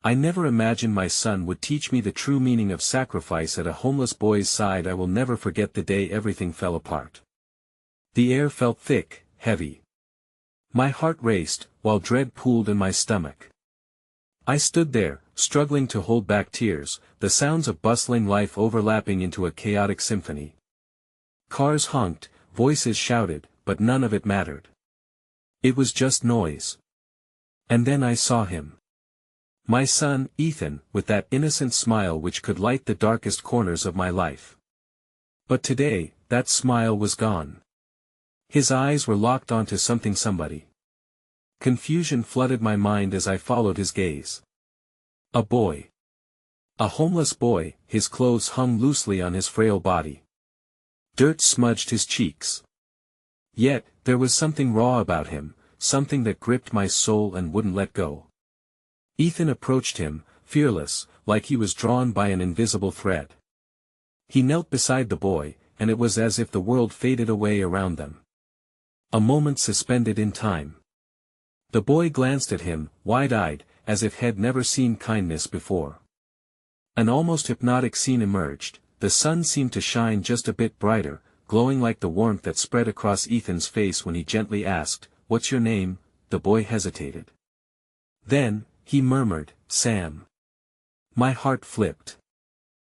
I never imagined my son would teach me the true meaning of sacrifice at a homeless boy's side. I will never forget the day everything fell apart. The air felt thick, heavy. My heart raced, while dread pooled in my stomach. I stood there, struggling to hold back tears, the sounds of bustling life overlapping into a chaotic symphony. Cars honked, voices shouted, but none of it mattered. It was just noise. And then I saw him. My son, Ethan, with that innocent smile which could light the darkest corners of my life. But today, that smile was gone. His eyes were locked onto somebody. Confusion flooded my mind as I followed his gaze. A boy. A homeless boy, his clothes hung loosely on his frail body. Dirt smudged his cheeks. Yet, there was something raw about him, something that gripped my soul and wouldn't let go. Ethan approached him, fearless, like he was drawn by an invisible thread. He knelt beside the boy, and it was as if the world faded away around them. A moment suspended in time. The boy glanced at him, wide-eyed, as if he'd never seen kindness before. An almost hypnotic scene emerged. The sun seemed to shine just a bit brighter, glowing like the warmth that spread across Ethan's face when he gently asked, "What's your name?" The boy hesitated. Then, he murmured, "Sam." My heart flipped.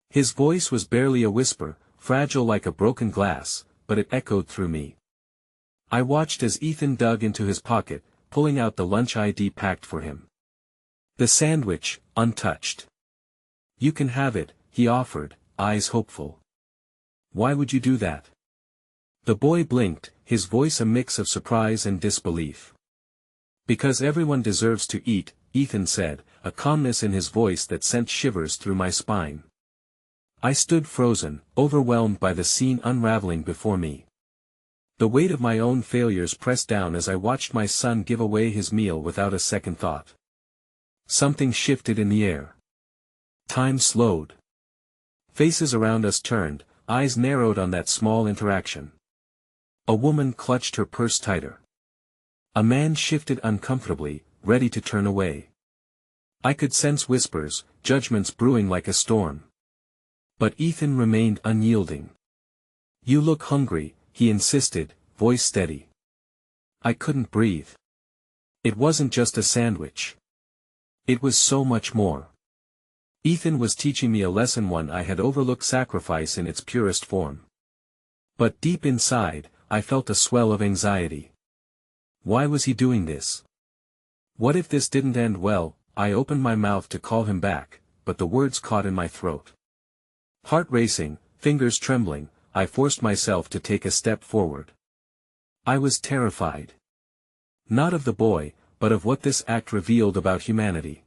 His voice was barely a whisper, fragile like a broken glass, but it echoed through me. I watched as Ethan dug into his pocket, pulling out the lunch ID packed for him. The sandwich, untouched. "You can have it," he offered, eyes hopeful. "Why would you do that?" The boy blinked, his voice a mix of surprise and disbelief. "Because everyone deserves to eat," Ethan said, a calmness in his voice that sent shivers through my spine. I stood frozen, overwhelmed by the scene unraveling before me. The weight of my own failures pressed down as I watched my son give away his meal without a second thought. Something shifted in the air. Time slowed. Faces around us turned, eyes narrowed on that small interaction. A woman clutched her purse tighter. A man shifted uncomfortably, ready to turn away. I could sense whispers, judgments brewing like a storm. But Ethan remained unyielding. "You look hungry," he insisted, voice steady. I couldn't breathe. It wasn't just a sandwich. It was so much more. Ethan was teaching me a lesson, one I had overlooked: sacrifice in its purest form. But deep inside, I felt a swell of anxiety. Why was he doing this? What if this didn't end well? I opened my mouth to call him back, but the words caught in my throat. Heart racing, fingers trembling, I forced myself to take a step forward. I was terrified. Not of the boy, but of what this act revealed about humanity.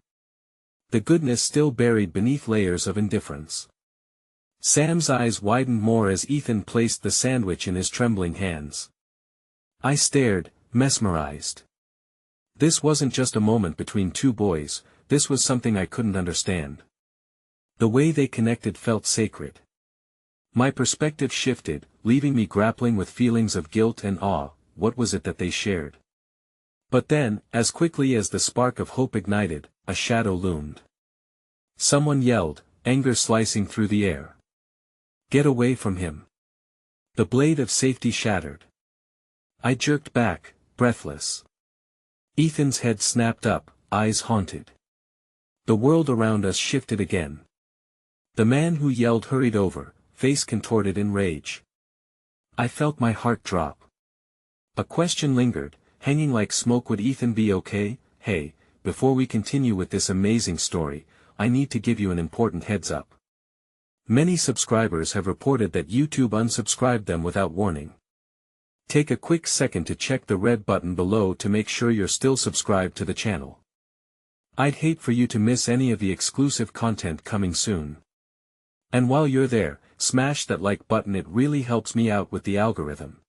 The goodness still buried beneath layers of indifference. Sam's eyes widened more as Ethan placed the sandwich in his trembling hands. I stared, mesmerized. This wasn't just a moment between two boys, this was something I couldn't understand. The way they connected felt sacred. My perspective shifted, leaving me grappling with feelings of guilt and awe. What was it that they shared? But then, as quickly as the spark of hope ignited, a shadow loomed. Someone yelled, anger slicing through the air. "Get away from him!" The blade of safety shattered. I jerked back, breathless. Ethan's head snapped up, eyes haunted. The world around us shifted again. The man who yelled hurried over, face contorted in rage. I felt my heart drop. A question lingered, hanging like smoke: would Ethan be okay? Hey, before we continue with this amazing story, I need to give you an important heads up. Many subscribers have reported that YouTube unsubscribed them without warning. Take a quick second to check the red button below to make sure you're still subscribed to the channel. I'd hate for you to miss any of the exclusive content coming soon. And while you're there, smash that like button, it really helps me out with the algorithm.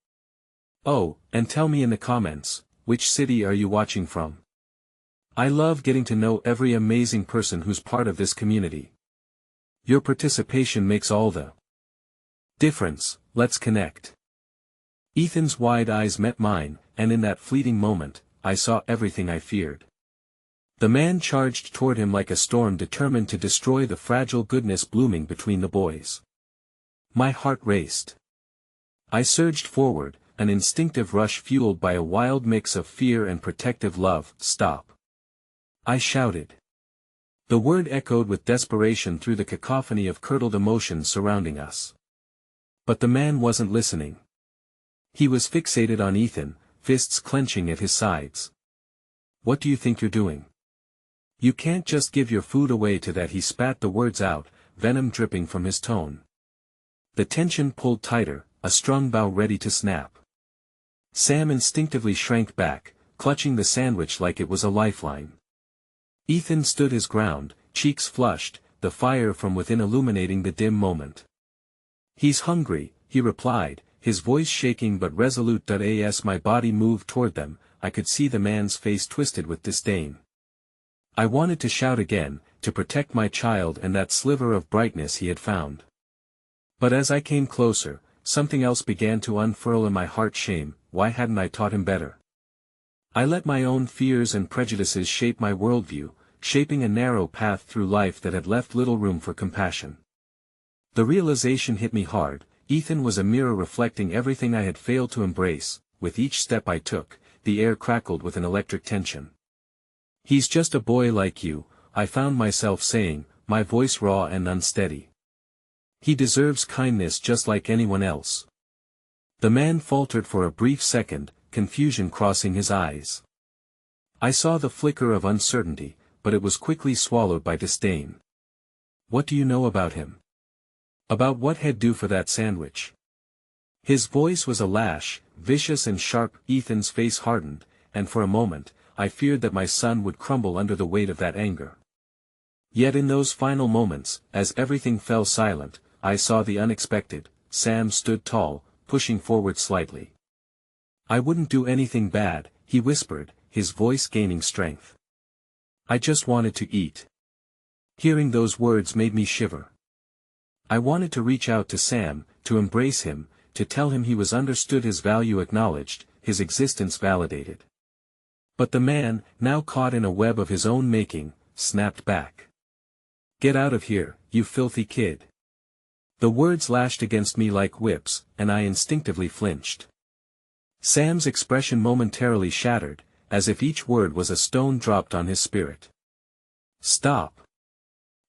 Oh, and tell me in the comments, which city are you watching from? I love getting to know every amazing person who's part of this community. Your participation makes all the difference. Let's connect. Ethan's wide eyes met mine, and in that fleeting moment, I saw everything I feared. The man charged toward him like a storm determined to destroy the fragile goodness blooming between the boys. My heart raced. I surged forward, an instinctive rush fueled by a wild mix of fear and protective love. "Stop!" I shouted. The word echoed with desperation through the cacophony of curdled emotions surrounding us. But the man wasn't listening. He was fixated on Ethan, fists clenching at his sides. "What do you think you're doing? You can't just give your food away to that." He spat the words out, venom dripping from his tone. The tension pulled tighter, a strung bow ready to snap. Sam instinctively shrank back, clutching the sandwich like it was a lifeline. Ethan stood his ground, cheeks flushed, the fire from within illuminating the dim moment. "He's hungry," he replied, his voice shaking but resolute. As my body moved toward them, I could see the man's face twisted with disdain. I wanted to shout again, to protect my child and that sliver of brightness he had found. But as I came closer, something else began to unfurl in my heart. Shame. Why hadn't I taught him better? I let my own fears and prejudices shape my worldview, shaping a narrow path through life that had left little room for compassion. The realization hit me hard. Ethan was a mirror reflecting everything I had failed to embrace. With each step I took, the air crackled with an electric tension. "He's just a boy like you," I found myself saying, my voice raw and unsteady. "He deserves kindness just like anyone else." The man faltered for a brief second, confusion crossing his eyes. I saw the flicker of uncertainty, but it was quickly swallowed by disdain. "What do you know about him? About what he'd do for that sandwich?" His voice was a lash, vicious and sharp. Ethan's face hardened, and for a moment, I feared that my son would crumble under the weight of that anger. Yet in those final moments, as everything fell silent, I saw the unexpected. Sam stood tall, pushing forward slightly. "I wouldn't do anything bad," he whispered, his voice gaining strength. "I just wanted to eat." Hearing those words made me shiver. I wanted to reach out to Sam, to embrace him, to tell him he was understood, his value acknowledged, his existence validated. But the man, now caught in a web of his own making, snapped back. "Get out of here, you filthy kid." The words lashed against me like whips, and I instinctively flinched. Sam's expression momentarily shattered, as if each word was a stone dropped on his spirit. "Stop!"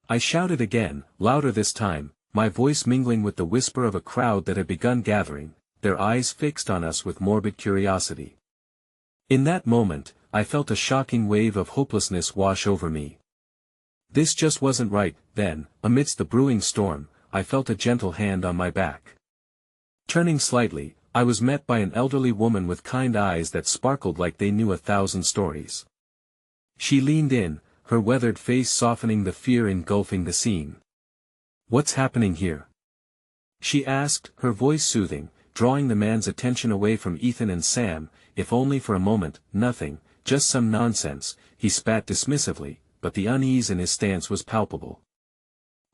I shouted again, louder this time, my voice mingling with the whisper of a crowd that had begun gathering, their eyes fixed on us with morbid curiosity. In that moment, I felt a shocking wave of hopelessness wash over me. This just wasn't right. Then, amidst the brewing storm, I felt a gentle hand on my back. Turning slightly, I was met by an elderly woman with kind eyes that sparkled like they knew 1,000 stories. She leaned in, her weathered face softening the fear engulfing the scene. "What's happening here?" she asked, her voice soothing, drawing the man's attention away from Ethan and Sam. "If only for a moment." "Nothing, just some nonsense," he spat dismissively, but the unease in his stance was palpable.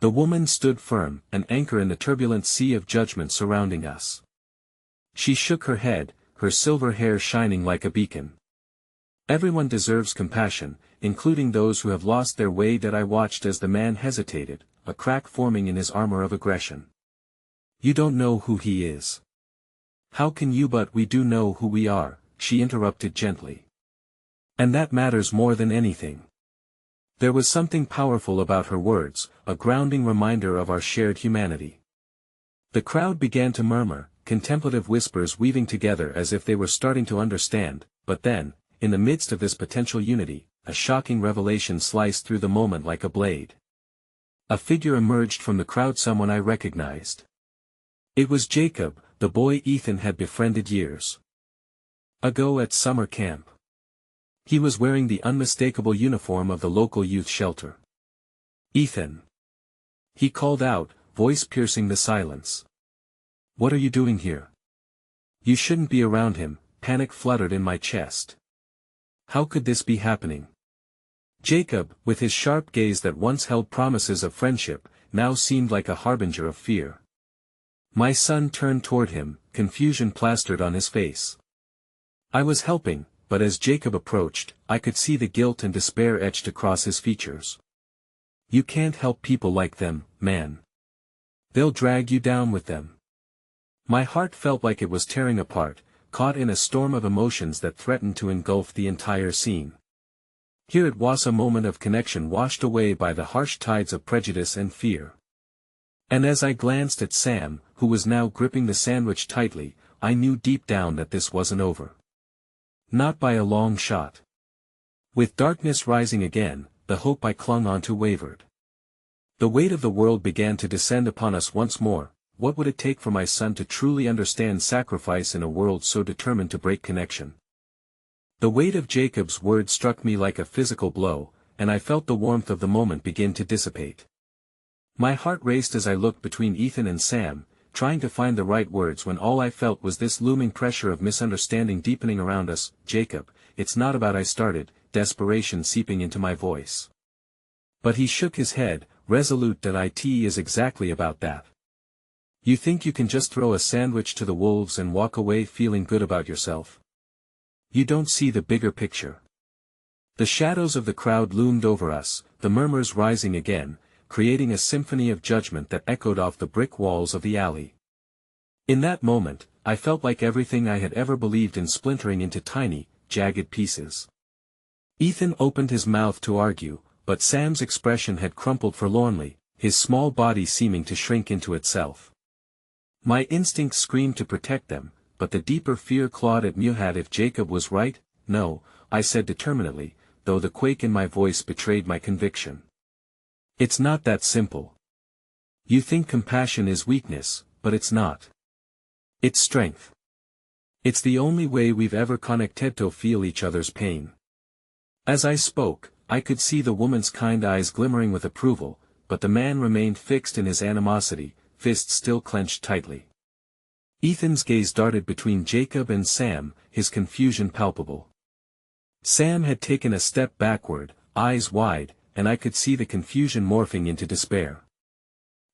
The woman stood firm, an anchor in the turbulent sea of judgment surrounding us. She shook her head, her silver hair shining like a beacon. "Everyone deserves compassion, including those who have lost their way." That I watched as the man hesitated, a crack forming in his armor of aggression. "You don't know who he is." "How can you?" "But we do know who we are," she interrupted gently. "And that matters more than anything." There was something powerful about her words, a grounding reminder of our shared humanity. The crowd began to murmur, contemplative whispers weaving together as if they were starting to understand, but then, in the midst of this potential unity, a shocking revelation sliced through the moment like a blade. A figure emerged from the crowd, someone I recognized. It was Jacob, the boy Ethan had befriended years ago at summer camp. He was wearing the unmistakable uniform of the local youth shelter. "Ethan!" he called out, voice piercing the silence. "What are you doing here? You shouldn't be around him." Panic fluttered in my chest. How could this be happening? Jacob, with his sharp gaze that once held promises of friendship, now seemed like a harbinger of fear. My son turned toward him, confusion plastered on his face. "I was helping," but as Jacob approached, I could see the guilt and despair etched across his features. You can't help people like them, man. They'll drag you down with them. My heart felt like it was tearing apart, caught in a storm of emotions that threatened to engulf the entire scene. Here it was, a moment of connection washed away by the harsh tides of prejudice and fear. And as I glanced at Sam, who was now gripping the sandwich tightly, I knew deep down that this wasn't over. Not by a long shot. With darkness rising again, the hope I clung onto wavered. The weight of the world began to descend upon us once more. What would it take for my son to truly understand sacrifice in a world so determined to break connection? The weight of Jacob's words struck me like a physical blow, and I felt the warmth of the moment begin to dissipate. My heart raced as I looked between Ethan and Sam, trying to find the right words when all I felt was this looming pressure of misunderstanding deepening around us. Jacob, it's not about, I started, desperation seeping into my voice. But he shook his head, resolute that it is exactly about that. You think you can just throw a sandwich to the wolves and walk away feeling good about yourself? You don't see the bigger picture. The shadows of the crowd loomed over us, the murmurs rising again, creating a symphony of judgment that echoed off the brick walls of the alley. In that moment, I felt like everything I had ever believed in splintering into tiny, jagged pieces. Ethan opened his mouth to argue, but Sam's expression had crumpled forlornly, his small body seeming to shrink into itself. My instincts screamed to protect them, but the deeper fear clawed at me. Had if Jacob was right? No, I said determinedly, though the quake in my voice betrayed my conviction. It's not that simple. You think compassion is weakness, but it's not. It's strength. It's the only way we've ever connected to feel each other's pain. As I spoke, I could see the woman's kind eyes glimmering with approval, but the man remained fixed in his animosity, fists still clenched tightly. Ethan's gaze darted between Jacob and Sam, his confusion palpable. Sam had taken a step backward, eyes wide, and I could see the confusion morphing into despair.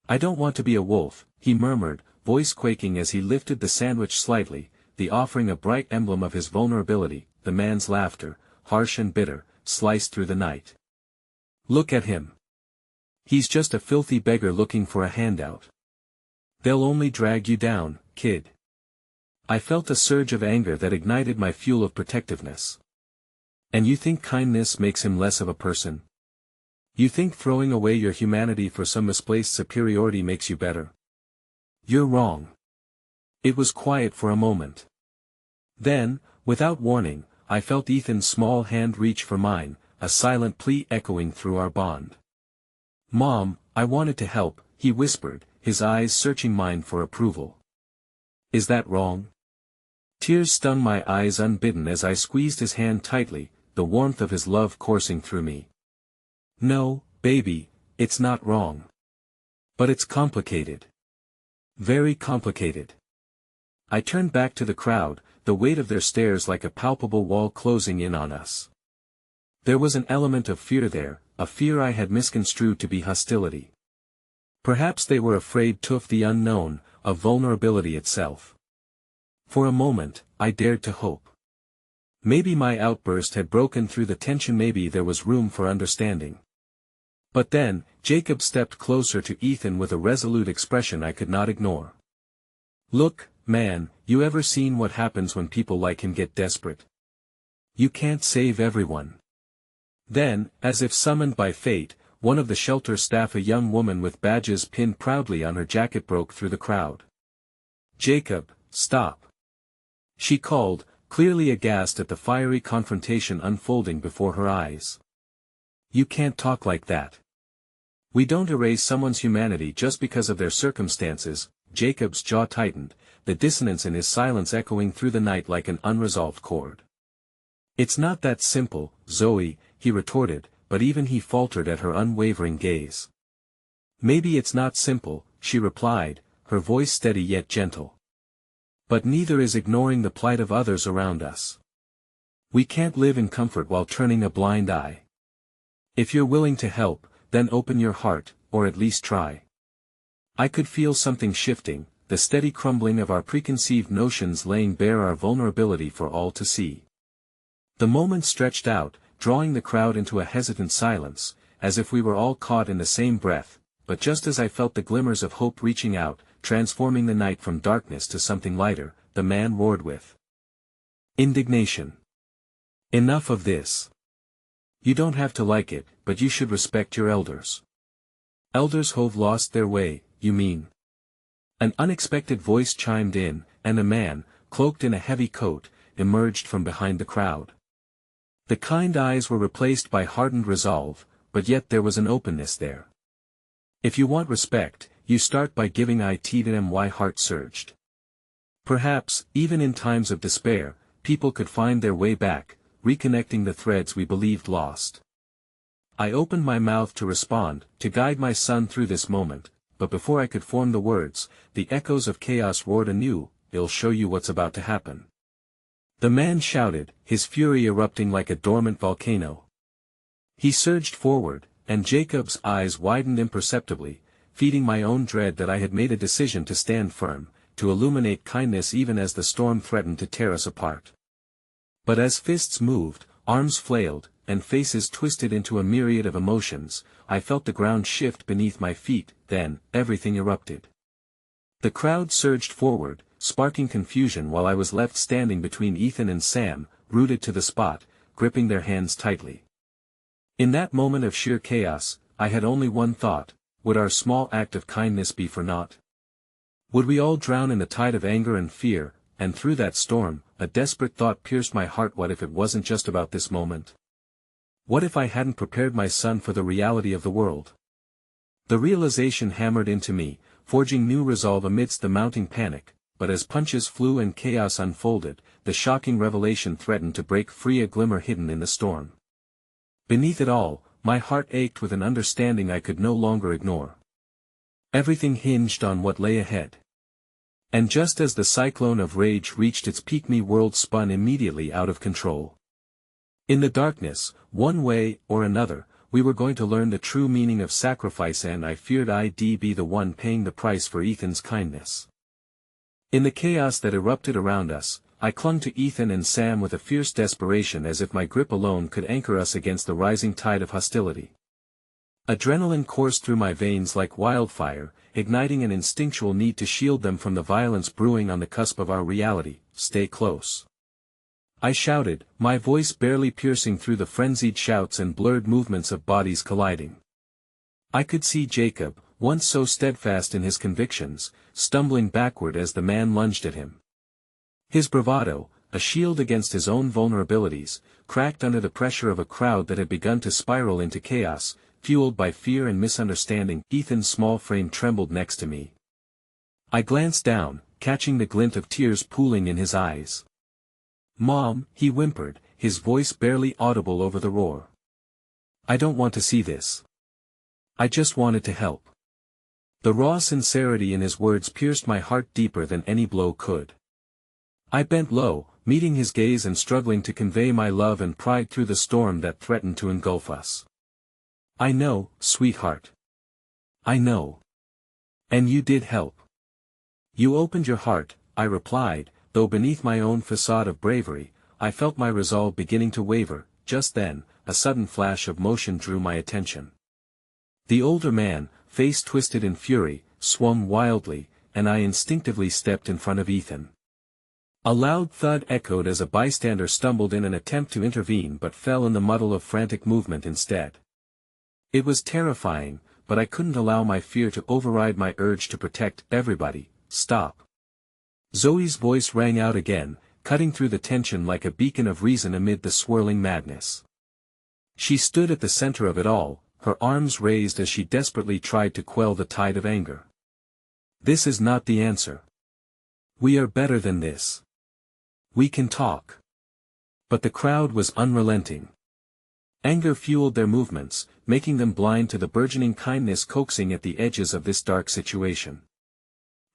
I don't want to be a wolf, he murmured, voice quaking as he lifted the sandwich slightly, the offering a bright emblem of his vulnerability. The man's laughter, harsh and bitter, sliced through the night. Look at him. He's just a filthy beggar looking for a handout. They'll only drag you down, kid. I felt a surge of anger that ignited my fuel of protectiveness. And you think kindness makes him less of a person? You think throwing away your humanity for some misplaced superiority makes you better? You're wrong. It was quiet for a moment. Then, without warning, I felt Ethan's small hand reach for mine, a silent plea echoing through our bond. Mom, I wanted to help, he whispered, his eyes searching mine for approval. Is that wrong? Tears stung my eyes unbidden as I squeezed his hand tightly, the warmth of his love coursing through me. No, baby, it's not wrong. But it's complicated. Very complicated. I turned back to the crowd, the weight of their stares like a palpable wall closing in on us. There was an element of fear there, a fear I had misconstrued to be hostility. Perhaps they were afraid of the unknown, of vulnerability itself. For a moment, I dared to hope. Maybe my outburst had broken through the tension, maybe there was room for understanding. But then, Jacob stepped closer to Ethan with a resolute expression I could not ignore. Look, man, you ever seen what happens when people like him get desperate? You can't save everyone. Then, as if summoned by fate, one of the shelter staff, a young woman with badges pinned proudly on her jacket, broke through the crowd. Jacob, stop. She called, clearly aghast at the fiery confrontation unfolding before her eyes. You can't talk like that. We don't erase someone's humanity just because of their circumstances. Jacob's jaw tightened, the dissonance in his silence echoing through the night like an unresolved chord. It's not that simple, Zoe, he retorted, but even he faltered at her unwavering gaze. Maybe it's not simple, she replied, her voice steady yet gentle. But neither is ignoring the plight of others around us. We can't live in comfort while turning a blind eye. If you're willing to help, then open your heart, or at least try. I could feel something shifting, the steady crumbling of our preconceived notions laying bare our vulnerability for all to see. The moment stretched out, drawing the crowd into a hesitant silence, as if we were all caught in the same breath, but just as I felt the glimmers of hope reaching out, transforming the night from darkness to something lighter, the man roared with indignation. Enough of this. You don't have to like it, but you should respect your elders. Elders who've lost their way, you mean? An unexpected voice chimed in, and a man, cloaked in a heavy coat, emerged from behind the crowd. The kind eyes were replaced by hardened resolve, but yet there was an openness there. If you want respect, you start by giving it to them. My heart surged. Perhaps, even in times of despair, people could find their way back, reconnecting the threads we believed lost. I opened my mouth to respond, to guide my son through this moment, but before I could form the words, the echoes of chaos roared anew. I'll show you what's about to happen. The man shouted, his fury erupting like a dormant volcano. He surged forward, and Jacob's eyes widened imperceptibly, feeding my own dread that I had made a decision to stand firm, to illuminate kindness even as the storm threatened to tear us apart. But as fists moved, arms flailed, and faces twisted into a myriad of emotions, I felt the ground shift beneath my feet. Then, everything erupted. The crowd surged forward, sparking confusion while I was left standing between Ethan and Sam, rooted to the spot, gripping their hands tightly. In that moment of sheer chaos, I had only one thought: would our small act of kindness be for naught? Would we all drown in the tide of anger and fear? And through that storm, a desperate thought pierced my heart. What if it wasn't just about this moment? What if I hadn't prepared my son for the reality of the world? The realization hammered into me, forging new resolve amidst the mounting panic, but as punches flew and chaos unfolded, the shocking revelation threatened to break free, a glimmer hidden in the storm. Beneath it all, my heart ached with an understanding I could no longer ignore. Everything hinged on what lay ahead. And just as the cyclone of rage reached its peak, my world spun immediately out of control. In the darkness, one way or another, we were going to learn the true meaning of sacrifice, and I feared I'd be the one paying the price for Ethan's kindness. In the chaos that erupted around us, I clung to Ethan and Sam with a fierce desperation, as if my grip alone could anchor us against the rising tide of hostility. Adrenaline coursed through my veins like wildfire, igniting an instinctual need to shield them from the violence brewing on the cusp of our reality. Stay close. I shouted, my voice barely piercing through the frenzied shouts and blurred movements of bodies colliding. I could see Jacob, once so steadfast in his convictions, stumbling backward as the man lunged at him. His bravado, a shield against his own vulnerabilities, cracked under the pressure of a crowd that had begun to spiral into chaos, fueled by fear and misunderstanding. Ethan's small frame trembled next to me. I glanced down, catching the glint of tears pooling in his eyes. "Mom," he whimpered, his voice barely audible over the roar. "I don't want to see this. I just wanted to help." The raw sincerity in his words pierced my heart deeper than any blow could. I bent low, meeting his gaze and struggling to convey my love and pride through the storm that threatened to engulf us. "I know, sweetheart. I know. And you did help. You opened your heart," I replied, though beneath my own facade of bravery, I felt my resolve beginning to waver. Just then, a sudden flash of motion drew my attention. The older man, face twisted in fury, swung wildly, and I instinctively stepped in front of Ethan. A loud thud echoed as a bystander stumbled in an attempt to intervene but fell in the muddle of frantic movement instead. It was terrifying, but I couldn't allow my fear to override my urge to protect. "Everybody, stop." Zoe's voice rang out again, cutting through the tension like a beacon of reason amid the swirling madness. She stood at the center of it all, her arms raised as she desperately tried to quell the tide of anger. "This is not the answer. We are better than this. We can talk." But the crowd was unrelenting. Anger fueled their movements, making them blind to the burgeoning kindness coaxing at the edges of this dark situation.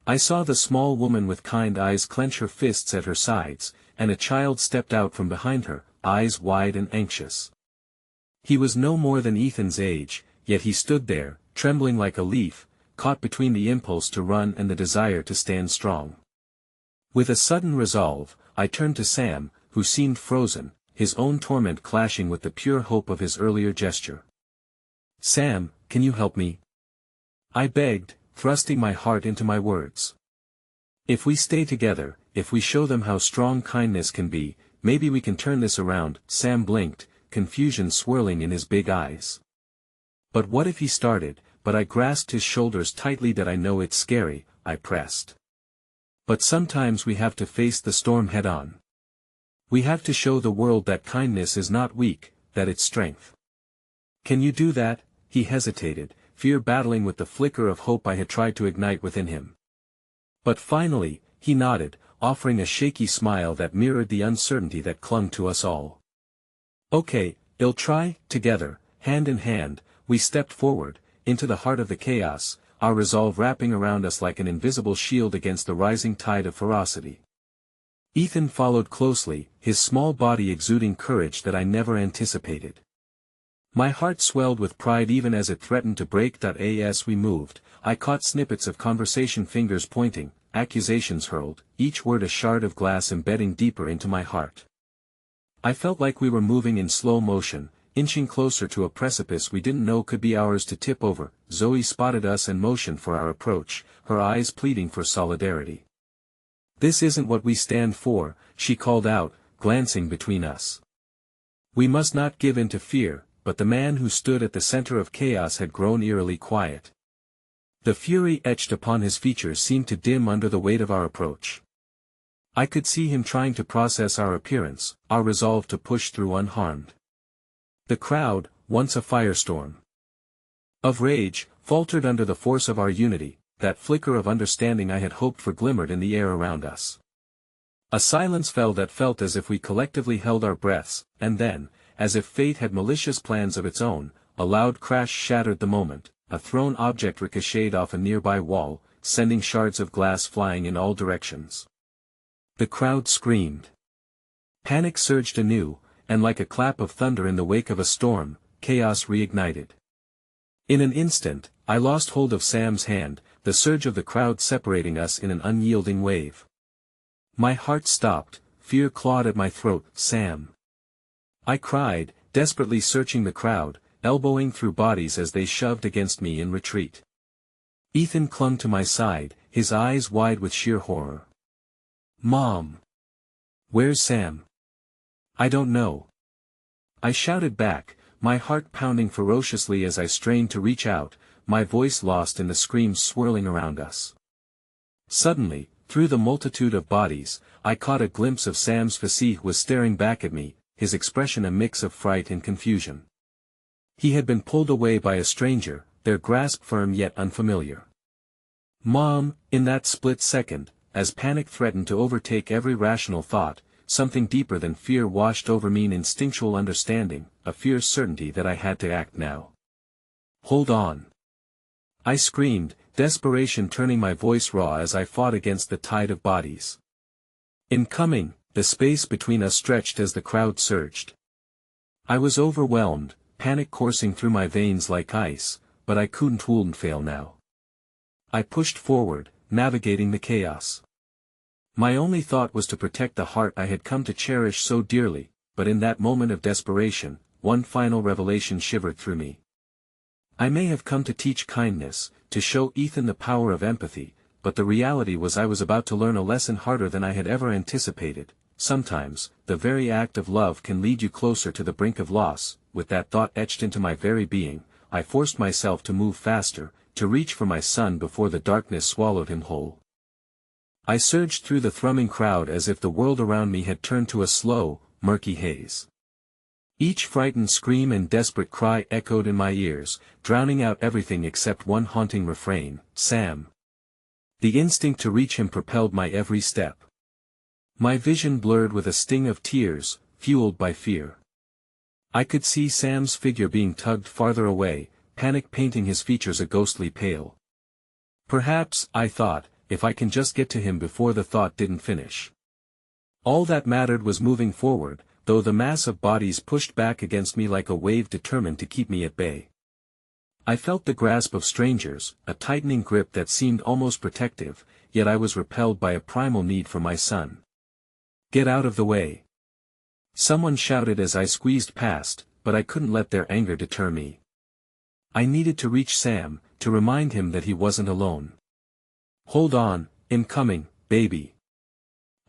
I saw the small woman with kind eyes clench her fists at her sides, and a child stepped out from behind her, eyes wide and anxious. He was no more than Ethan's age, yet he stood there, trembling like a leaf, caught between the impulse to run and the desire to stand strong. With a sudden resolve, I turned to Sam, who seemed frozen, his own torment clashing with the pure hope of his earlier gesture. "Sam, can you help me?" I begged, thrusting my heart into my words. "If we stay together, if we show them how strong kindness can be, maybe we can turn this around." Sam blinked, confusion swirling in his big eyes. "But what if he started?" But I grasped his shoulders tightly. "That I know it's scary," I pressed. "But sometimes we have to face the storm head-on. We have to show the world that kindness is not weak, that it's strength." "Can you do that?" He hesitated, fear battling with the flicker of hope I had tried to ignite within him. But finally, he nodded, offering a shaky smile that mirrored the uncertainty that clung to us all. "Okay, I'll try." Together, hand in hand, we stepped forward, into the heart of the chaos, our resolve wrapping around us like an invisible shield against the rising tide of ferocity. Ethan followed closely, his small body exuding courage that I never anticipated. My heart swelled with pride even as it threatened to break. As we moved, I caught snippets of conversation, fingers pointing, accusations hurled, each word a shard of glass embedding deeper into my heart. I felt like we were moving in slow motion, inching closer to a precipice we didn't know could be ours to tip over. Zoe spotted us and motioned for our approach, her eyes pleading for solidarity. "This isn't what we stand for," she called out, glancing between us. We must not give in to fear, but the man who stood at the center of chaos had grown eerily quiet. The fury etched upon his features seemed to dim under the weight of our approach. I could see him trying to process our appearance, our resolve to push through unharmed. The crowd, once a firestorm of rage, faltered under the force of our unity. That flicker of understanding I had hoped for glimmered in the air around us. A silence fell that felt as if we collectively held our breaths, and then, as if fate had malicious plans of its own, a loud crash shattered the moment. A thrown object ricocheted off a nearby wall, sending shards of glass flying in all directions. The crowd screamed. Panic surged anew, and like a clap of thunder in the wake of a storm, chaos reignited. In an instant, I lost hold of Sam's hand, the surge of the crowd separating us in an unyielding wave. My heart stopped, fear clawed at my throat. "Sam!" I cried, desperately searching the crowd, elbowing through bodies as they shoved against me in retreat. Ethan clung to my side, his eyes wide with sheer horror. "Mom! Where's Sam?" "I don't know." I shouted back, my heart pounding ferociously as I strained to reach out, my voice lost in the screams swirling around us. Suddenly, through the multitude of bodies, I caught a glimpse of Sam's face. He was staring back at me, his expression a mix of fright and confusion. He had been pulled away by a stranger, their grasp firm yet unfamiliar. "Mom!" In that split second, as panic threatened to overtake every rational thought, something deeper than fear washed over me, an instinctual understanding, a fierce certainty that I had to act now. "Hold on!" I screamed, desperation turning my voice raw as I fought against the tide of bodies. Incoming, the space between us stretched as the crowd surged. I was overwhelmed, panic coursing through my veins like ice, but I wouldn't fail now. I pushed forward, navigating the chaos. My only thought was to protect the heart I had come to cherish so dearly, but in that moment of desperation, one final revelation shivered through me. I may have come to teach kindness, to show Ethan the power of empathy, but the reality was I was about to learn a lesson harder than I had ever anticipated. Sometimes, the very act of love can lead you closer to the brink of loss. With that thought etched into my very being, I forced myself to move faster, to reach for my son before the darkness swallowed him whole. I surged through the thrumming crowd as if the world around me had turned to a slow, murky haze. Each frightened scream and desperate cry echoed in my ears, drowning out everything except one haunting refrain: "Sam!" The instinct to reach him propelled my every step. My vision blurred with a sting of tears, fueled by fear. I could see Sam's figure being tugged farther away, panic painting his features a ghostly pale. Perhaps, I thought, if I can just get to him before the thought didn't finish. All that mattered was moving forward, though the mass of bodies pushed back against me like a wave determined to keep me at bay. I felt the grasp of strangers, a tightening grip that seemed almost protective, yet I was repelled by a primal need for my son. "Get out of the way!" Someone shouted as I squeezed past, but I couldn't let their anger deter me. I needed to reach Sam, to remind him that he wasn't alone. "Hold on, I'm coming, baby."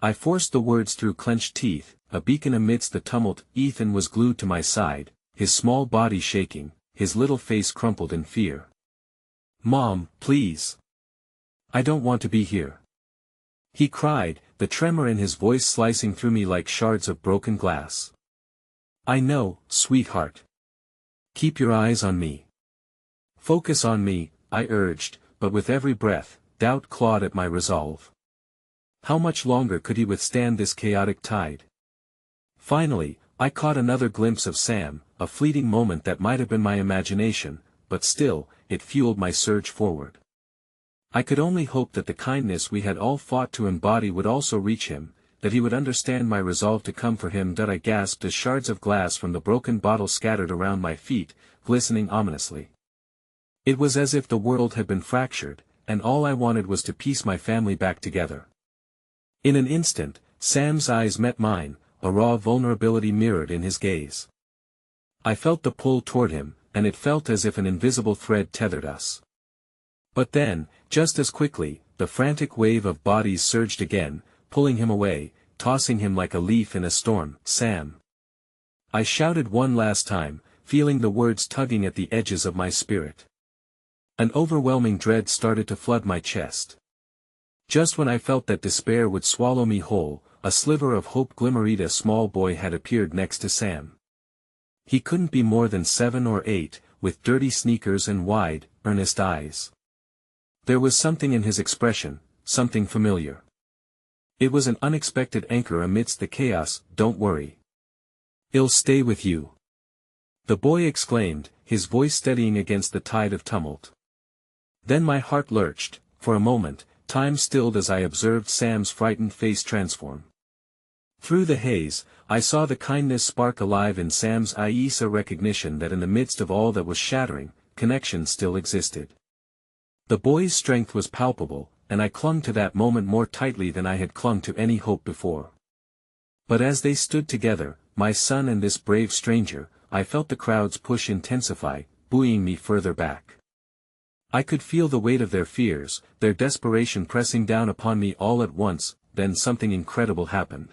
I forced the words through clenched teeth, a beacon amidst the tumult. Ethan was glued to my side, his small body shaking, his little face crumpled in fear. "Mom, please. I don't want to be here," he cried, the tremor in his voice slicing through me like shards of broken glass. "I know, sweetheart. Keep your eyes on me. Focus on me," I urged, but with every breath, doubt clawed at my resolve. How much longer could he withstand this chaotic tide? Finally, I caught another glimpse of Sam, a fleeting moment that might have been my imagination, but still, it fueled my surge forward. I could only hope that the kindness we had all fought to embody would also reach him, that he would understand my resolve to come for him. I gasped as shards of glass from the broken bottle scattered around my feet, glistening ominously. It was as if the world had been fractured, and all I wanted was to piece my family back together. In an instant, Sam's eyes met mine, a raw vulnerability mirrored in his gaze. I felt the pull toward him, and it felt as if an invisible thread tethered us. But then, just as quickly, the frantic wave of bodies surged again, pulling him away, tossing him like a leaf in a storm. "Sam!" I shouted one last time, feeling the words tugging at the edges of my spirit. An overwhelming dread started to flood my chest. Just when I felt that despair would swallow me whole, a sliver of hope glimmered. A small boy had appeared next to Sam. He couldn't be more than 7 or 8, with dirty sneakers and wide, earnest eyes. There was something in his expression, something familiar. It was an unexpected anchor amidst the chaos. "Don't worry. I'll stay with you," the boy exclaimed, his voice steadying against the tide of tumult. Then my heart lurched. For a moment, time stilled as I observed Sam's frightened face transform. Through the haze, I saw the kindness spark alive in Sam's eyes, a recognition that in the midst of all that was shattering, connection still existed. The boy's strength was palpable, and I clung to that moment more tightly than I had clung to any hope before. But as they stood together, my son and this brave stranger, I felt the crowd's push intensify, buoying me further back. I could feel the weight of their fears, their desperation pressing down upon me all at once. Then something incredible happened.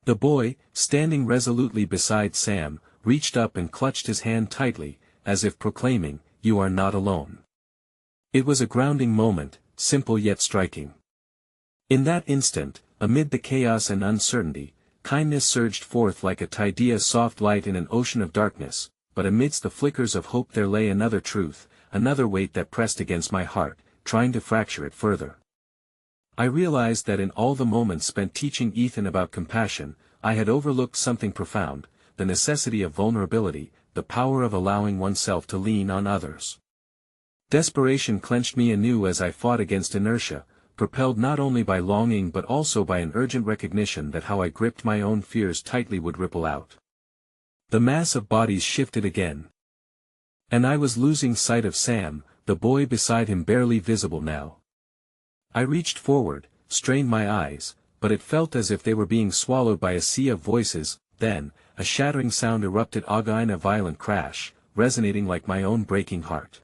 The boy, standing resolutely beside Sam, reached up and clutched his hand tightly, as if proclaiming, "You are not alone." It was a grounding moment, simple yet striking. In that instant, amid the chaos and uncertainty, kindness surged forth like a tidal soft light in an ocean of darkness, but amidst the flickers of hope there lay another truth, another weight that pressed against my heart, trying to fracture it further. I realized that in all the moments spent teaching Ethan about compassion, I had overlooked something profound, the necessity of vulnerability, the power of allowing oneself to lean on others. Desperation clenched me anew as I fought against inertia, propelled not only by longing but also by an urgent recognition that how I gripped my own fears tightly would ripple out. The mass of bodies shifted again. And I was losing sight of Sam, the boy beside him barely visible now. I reached forward, strained my eyes, but it felt as if they were being swallowed by a sea of voices. Then, a shattering sound erupted, again a violent crash, resonating like my own breaking heart.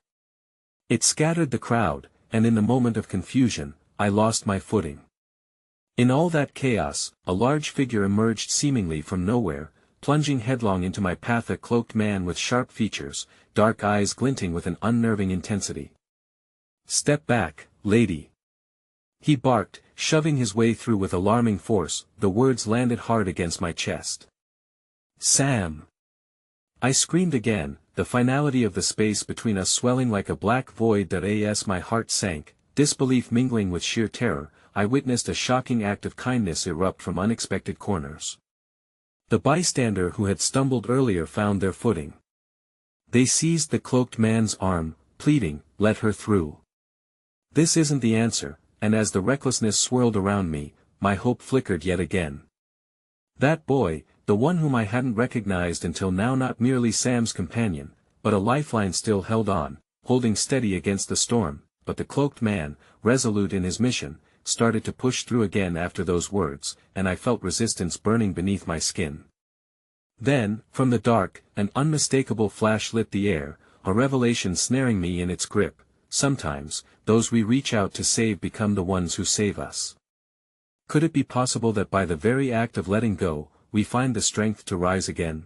It scattered the crowd, and in the moment of confusion, I lost my footing. In all that chaos, a large figure emerged seemingly from nowhere, plunging headlong into my path, a cloaked man with sharp features, dark eyes glinting with an unnerving intensity. "Step back, lady," he barked, shoving his way through with alarming force. The words landed hard against my chest. "Sam!" I screamed again, the finality of the space between us swelling like a black void. As my heart sank, disbelief mingling with sheer terror, I witnessed a shocking act of kindness erupt from unexpected corners. The bystander who had stumbled earlier found their footing. They seized the cloaked man's arm, pleading, "Let her through. This isn't the answer," and as the recklessness swirled around me, my hope flickered yet again. That boy, the one whom I hadn't recognized until now, not merely Sam's companion, but a lifeline, still held on, holding steady against the storm. But the cloaked man, resolute in his mission, started to push through again after those words, and I felt resistance burning beneath my skin. Then, from the dark, an unmistakable flash lit the air, a revelation snaring me in its grip. Sometimes, those we reach out to save become the ones who save us. Could it be possible that by the very act of letting go, we find the strength to rise again?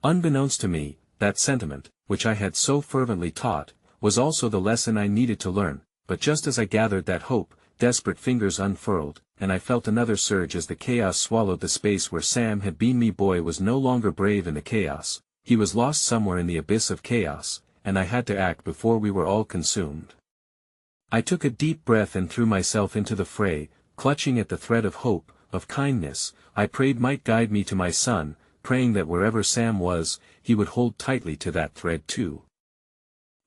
Unbeknownst to me, that sentiment, which I had so fervently taught, was also the lesson I needed to learn, but just as I gathered that hope, desperate fingers unfurled, and I felt another surge as the chaos swallowed the space where Sam had been. Me boy was no longer brave in the chaos, he was lost somewhere in the abyss of chaos, and I had to act before we were all consumed. I took a deep breath and threw myself into the fray, clutching at the thread of hope, of kindness, I prayed might guide me to my son, praying that wherever Sam was, he would hold tightly to that thread too.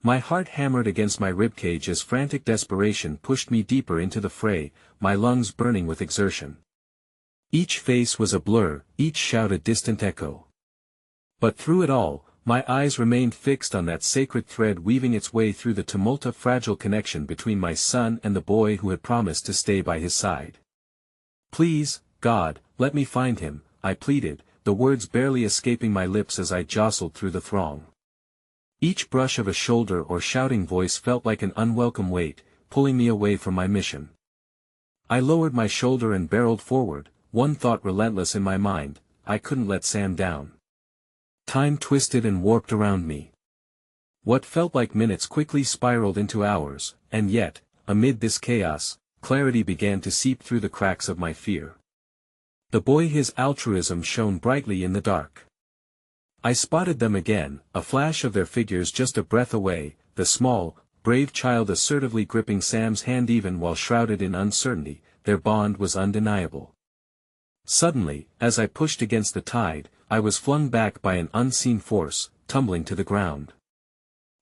My heart hammered against my ribcage as frantic desperation pushed me deeper into the fray, my lungs burning with exertion. Each face was a blur, each shout a distant echo. But through it all, my eyes remained fixed on that sacred thread weaving its way through the tumult of fragile connection between my son and the boy who had promised to stay by his side. Please, God, let me find him, I pleaded, the words barely escaping my lips as I jostled through the throng. Each brush of a shoulder or shouting voice felt like an unwelcome weight, pulling me away from my mission. I lowered my shoulder and barreled forward, one thought relentless in my mind: I couldn't let Sam down. Time twisted and warped around me. What felt like minutes quickly spiraled into hours, and yet, amid this chaos, clarity began to seep through the cracks of my fear. The boy, his altruism shone brightly in the dark. I spotted them again, a flash of their figures just a breath away, the small, brave child assertively gripping Sam's hand even while shrouded in uncertainty. Their bond was undeniable. Suddenly, as I pushed against the tide, I was flung back by an unseen force, tumbling to the ground.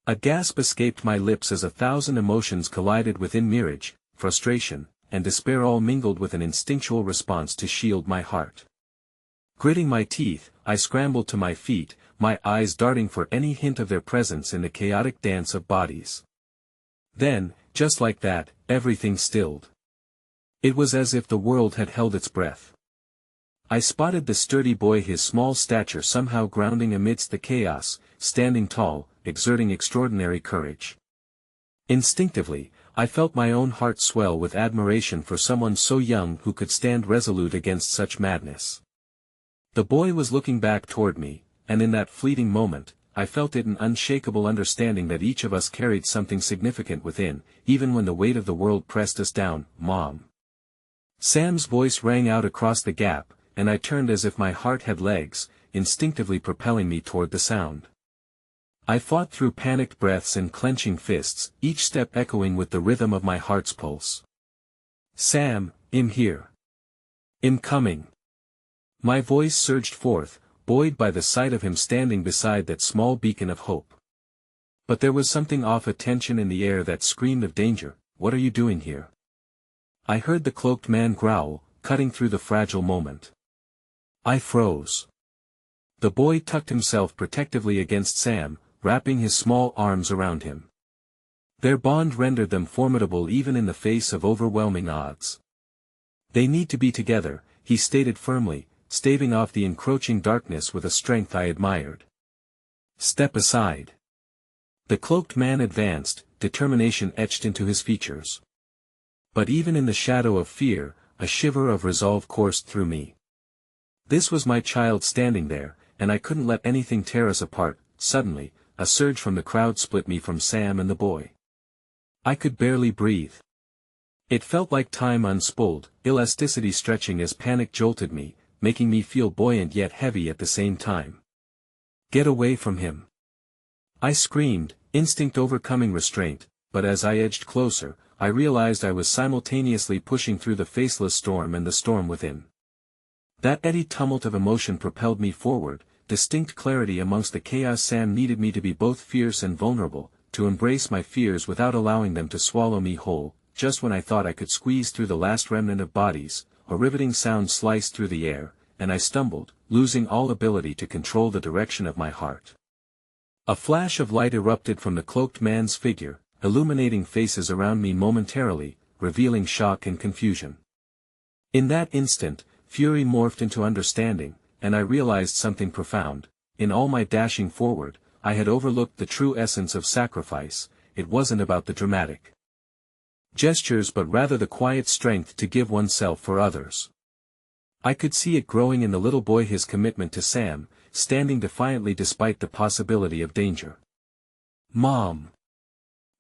A gasp escaped my lips as 1,000 emotions collided within mirage, frustration, and despair, all mingled with an instinctual response to shield my heart. Gritting my teeth, I scrambled to my feet, my eyes darting for any hint of their presence in the chaotic dance of bodies. Then, just like that, everything stilled. It was as if the world had held its breath. I spotted the sturdy boy, his small stature somehow grounding amidst the chaos, standing tall, exerting extraordinary courage. Instinctively, I felt my own heart swell with admiration for someone so young who could stand resolute against such madness. The boy was looking back toward me, and in that fleeting moment, I felt it an unshakable understanding that each of us carried something significant within, even when the weight of the world pressed us down. Mom. Sam's voice rang out across the gap, and I turned as if my heart had legs, instinctively propelling me toward the sound. I fought through panicked breaths and clenching fists, each step echoing with the rhythm of my heart's pulse. Sam, I'm here. I'm coming. My voice surged forth, buoyed by the sight of him standing beside that small beacon of hope. But there was something off, a tension in the air that screamed of danger. What are you doing here? I heard the cloaked man growl, cutting through the fragile moment. I froze. The boy tucked himself protectively against Sam, wrapping his small arms around him. Their bond rendered them formidable even in the face of overwhelming odds. They need to be together, he stated firmly, staving off the encroaching darkness with a strength I admired. Step aside. The cloaked man advanced, determination etched into his features. But even in the shadow of fear, a shiver of resolve coursed through me. This was my child standing there, and I couldn't let anything tear us apart. Suddenly, a surge from the crowd split me from Sam and the boy. I could barely breathe. It felt like time unspooled, elasticity stretching as panic jolted me, making me feel buoyant yet heavy at the same time. Get away from him. I screamed, instinct overcoming restraint, but as I edged closer, I realized I was simultaneously pushing through the faceless storm and the storm within. That eddy tumult of emotion propelled me forward, distinct clarity amongst the chaos. Sam needed me to be both fierce and vulnerable, to embrace my fears without allowing them to swallow me whole. Just when I thought I could squeeze through the last remnant of bodies, a riveting sound sliced through the air, and I stumbled, losing all ability to control the direction of my heart. A flash of light erupted from the cloaked man's figure, illuminating faces around me momentarily, revealing shock and confusion. In that instant, fury morphed into understanding, and I realized something profound. In all my dashing forward, I had overlooked the true essence of sacrifice. It wasn't about the dramatic gestures but rather the quiet strength to give oneself for others. I could see it growing in the little boy, his commitment to Sam, standing defiantly despite the possibility of danger. "Mom!"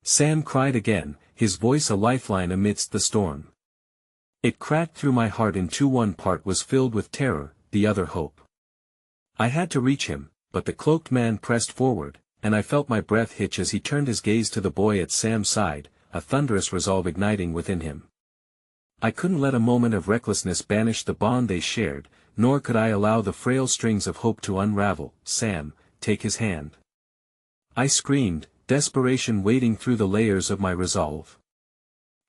Sam cried again, his voice a lifeline amidst the storm. It cracked through my heart in two. One part was filled with terror, the other hope. I had to reach him, but the cloaked man pressed forward, and I felt my breath hitch as he turned his gaze to the boy at Sam's side, a thunderous resolve igniting within him. I couldn't let a moment of recklessness banish the bond they shared, nor could I allow the frail strings of hope to unravel. "Sam, take his hand!" I screamed, desperation wading through the layers of my resolve.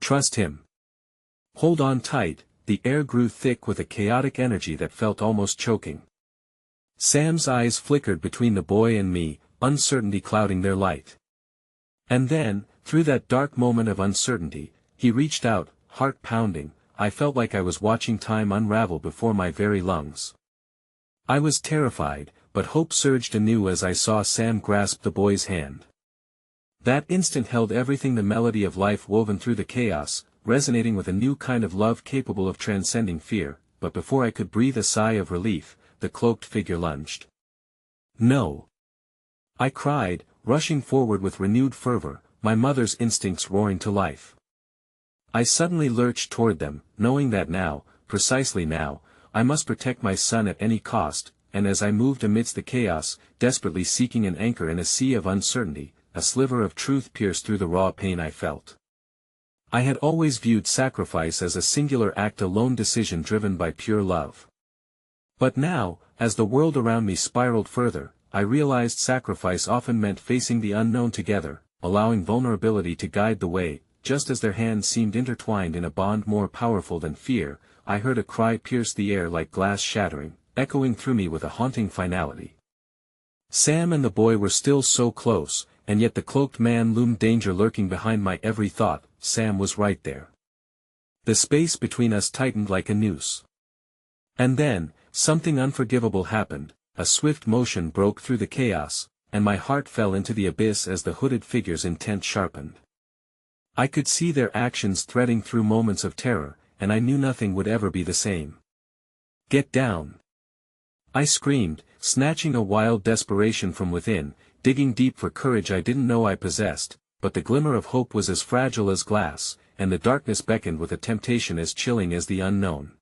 "Trust him. Hold on tight." The air grew thick with a chaotic energy that felt almost choking. Sam's eyes flickered between the boy and me, uncertainty clouding their light. And then, through that dark moment of uncertainty, he reached out, heart pounding. I felt like I was watching time unravel before my very lungs. I was terrified, but hope surged anew as I saw Sam grasp the boy's hand. That instant held everything, the melody of life woven through the chaos, resonating with a new kind of love capable of transcending fear. But before I could breathe a sigh of relief, the cloaked figure lunged. "No!" I cried, rushing forward with renewed fervor, my mother's instincts roaring to life. I suddenly lurched toward them, knowing that now, precisely now, I must protect my son at any cost, and as I moved amidst the chaos, desperately seeking an anchor in a sea of uncertainty, a sliver of truth pierced through the raw pain I felt. I had always viewed sacrifice as a singular act, a lone decision driven by pure love. But now, as the world around me spiraled further, I realized sacrifice often meant facing the unknown together, allowing vulnerability to guide the way. Just as their hands seemed intertwined in a bond more powerful than fear, I heard a cry pierce the air like glass shattering, echoing through me with a haunting finality. Sam and the boy were still so close, and yet the cloaked man loomed, danger lurking behind my every thought. Sam was right there. The space between us tightened like a noose. And then, something unforgivable happened. A swift motion broke through the chaos, and my heart fell into the abyss as the hooded figure's intent sharpened. I could see their actions threading through moments of terror, and I knew nothing would ever be the same. "Get down!" I screamed, snatching a wild desperation from within, digging deep for courage I didn't know I possessed, but the glimmer of hope was as fragile as glass, and the darkness beckoned with a temptation as chilling as the unknown.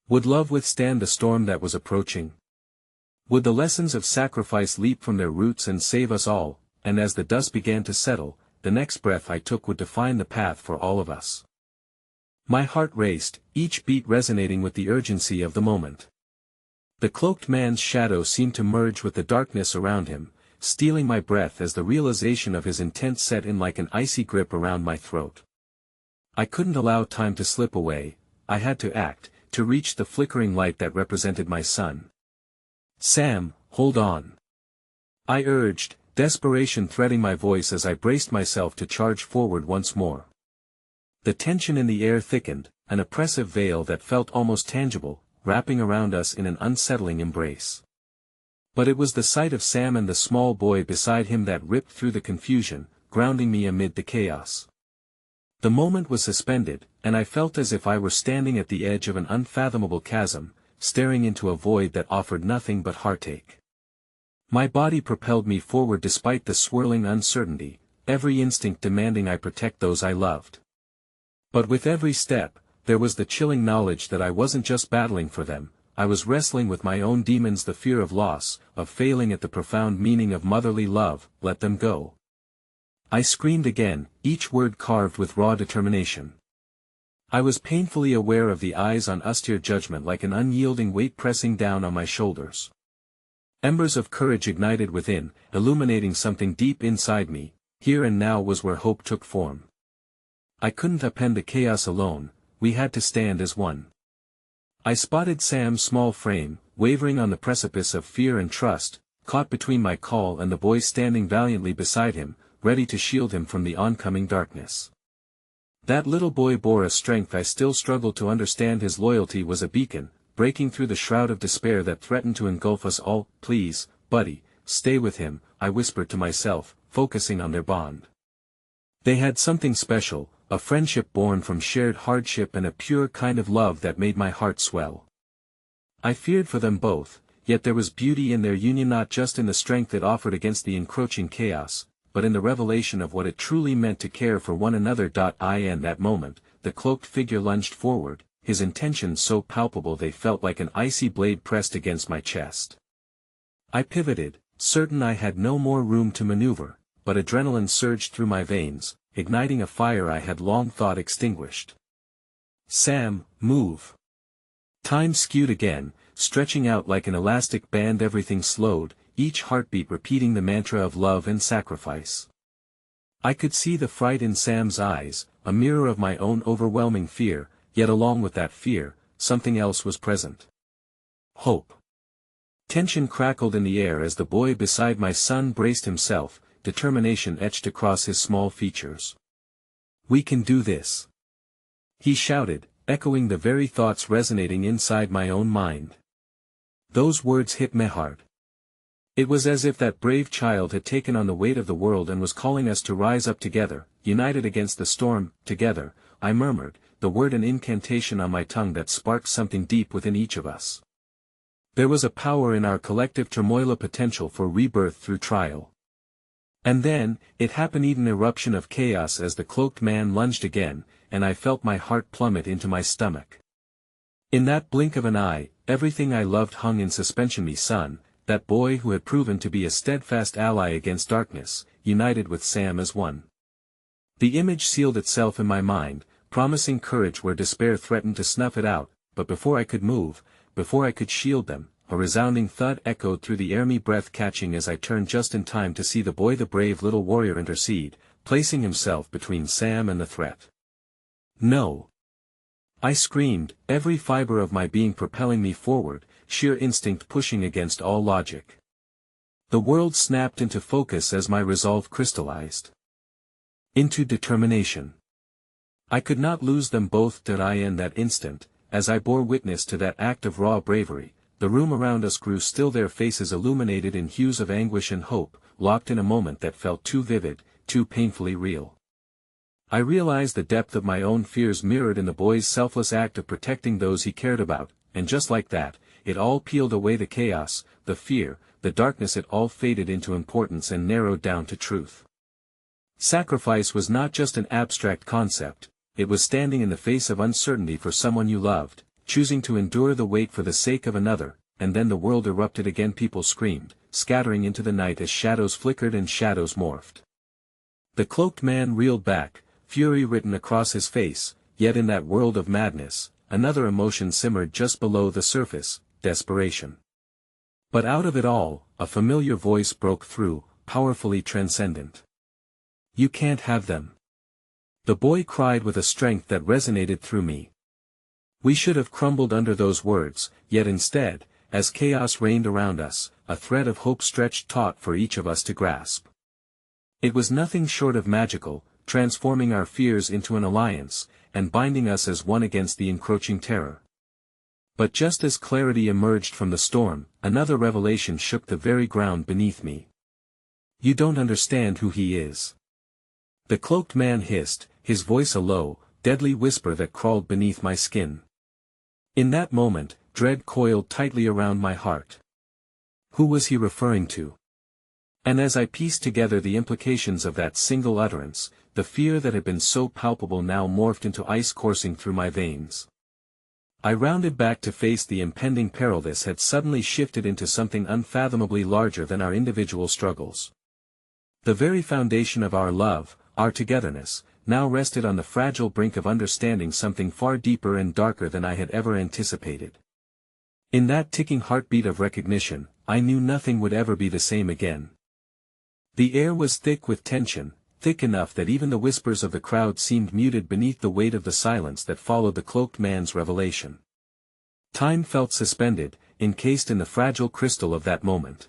Would love withstand the storm that was approaching? Would the lessons of sacrifice leap from their roots and save us all? And as the dust began to settle, the next breath I took would define the path for all of us. My heart raced, each beat resonating with the urgency of the moment. The cloaked man's shadow seemed to merge with the darkness around him, stealing my breath as the realization of his intent set in like an icy grip around my throat. I couldn't allow time to slip away. I had to act, to reach the flickering light that represented my son. "Sam, hold on!" I urged, desperation threading my voice as I braced myself to charge forward once more. The tension in the air thickened, an oppressive veil that felt almost tangible, wrapping around us in an unsettling embrace. But it was the sight of Sam and the small boy beside him that ripped through the confusion, grounding me amid the chaos. The moment was suspended, and I felt as if I were standing at the edge of an unfathomable chasm, staring into a void that offered nothing but heartache. My body propelled me forward despite the swirling uncertainty, every instinct demanding I protect those I loved. But with every step, there was the chilling knowledge that I wasn't just battling for them, I was wrestling with my own demons, the fear of loss, of failing at the profound meaning of motherly love. "Let them go!" I screamed again, each word carved with raw determination. I was painfully aware of the eyes on austere judgment, like an unyielding weight pressing down on my shoulders. Embers of courage ignited within, illuminating something deep inside me. Here and now was where hope took form. I couldn't upend the chaos alone, we had to stand as one. I spotted Sam's small frame, wavering on the precipice of fear and trust, caught between my call and the boy standing valiantly beside him, ready to shield him from the oncoming darkness. That little boy bore a strength I still struggled to understand. His loyalty was a beacon, breaking through the shroud of despair that threatened to engulf us all. "Please, buddy, stay with him," I whispered to myself, focusing on their bond. They had something special, a friendship born from shared hardship and a pure kind of love that made my heart swell. I feared for them both, yet there was beauty in their union, not just in the strength it offered against the encroaching chaos, but in the revelation of what it truly meant to care for one another. In that moment, the cloaked figure lunged forward, his intentions so palpable they felt like an icy blade pressed against my chest. I pivoted, certain I had no more room to maneuver, but adrenaline surged through my veins, igniting a fire I had long thought extinguished. "Sam, move." Time skewed again, stretching out like an elastic band. Everything slowed, each heartbeat repeating the mantra of love and sacrifice. I could see the fright in Sam's eyes, a mirror of my own overwhelming fear, yet along with that fear, something else was present. Hope. Tension crackled in the air as the boy beside my son braced himself, determination etched across his small features. "We can do this," he shouted, echoing the very thoughts resonating inside my own mind. Those words hit me hard. It was as if that brave child had taken on the weight of the world and was calling us to rise up together, united against the storm. "Together," I murmured, the word an incantation on my tongue that sparked something deep within each of us. There was a power in our collective turmoil, a potential for rebirth through trial. And then, it happened, an eruption of chaos as the cloaked man lunged again, and I felt my heart plummet into my stomach. In that blink of an eye, everything I loved hung in suspension. Me son, that boy who had proven to be a steadfast ally against darkness, united with Sam as one. The image sealed itself in my mind, promising courage where despair threatened to snuff it out, but before I could move, before I could shield them, a resounding thud echoed through the air, me breath catching as I turned just in time to see the boy, the brave little warrior, intercede, placing himself between Sam and the threat. "No!" I screamed, every fiber of my being propelling me forward, sheer instinct pushing against all logic. The world snapped into focus as my resolve crystallized into determination. I could not lose them both. In that instant, as I bore witness to that act of raw bravery, the room around us grew still, their faces illuminated in hues of anguish and hope, locked in a moment that felt too vivid, too painfully real. I realized the depth of my own fears mirrored in the boy's selfless act of protecting those he cared about, and just like that, it all peeled away, the chaos, the fear, the darkness, it all faded into importance and narrowed down to truth. Sacrifice was not just an abstract concept, it was standing in the face of uncertainty for someone you loved, choosing to endure the weight for the sake of another. And then the world erupted again. People screamed, scattering into the night as shadows flickered and shadows morphed. The cloaked man reeled back, fury written across his face, yet in that world of madness, another emotion simmered just below the surface: desperation. But out of it all, a familiar voice broke through, powerfully transcendent. "You can't have them!" The boy cried with a strength that resonated through me. We should have crumbled under those words, yet instead, as chaos reigned around us, a thread of hope stretched taut for each of us to grasp. It was nothing short of magical, transforming our fears into an alliance, and binding us as one against the encroaching terror. But just as clarity emerged from the storm, another revelation shook the very ground beneath me. "You don't understand who he is," the cloaked man hissed, his voice a low, deadly whisper that crawled beneath my skin. In that moment, dread coiled tightly around my heart. Who was he referring to? And as I pieced together the implications of that single utterance, the fear that had been so palpable now morphed into ice coursing through my veins. I rounded back to face the impending peril. This had suddenly shifted into something unfathomably larger than our individual struggles. The very foundation of our love, our togetherness, now rested on the fragile brink of understanding something far deeper and darker than I had ever anticipated. In that ticking heartbeat of recognition, I knew nothing would ever be the same again. The air was thick with tension, thick enough that even the whispers of the crowd seemed muted beneath the weight of the silence that followed the cloaked man's revelation. Time felt suspended, encased in the fragile crystal of that moment.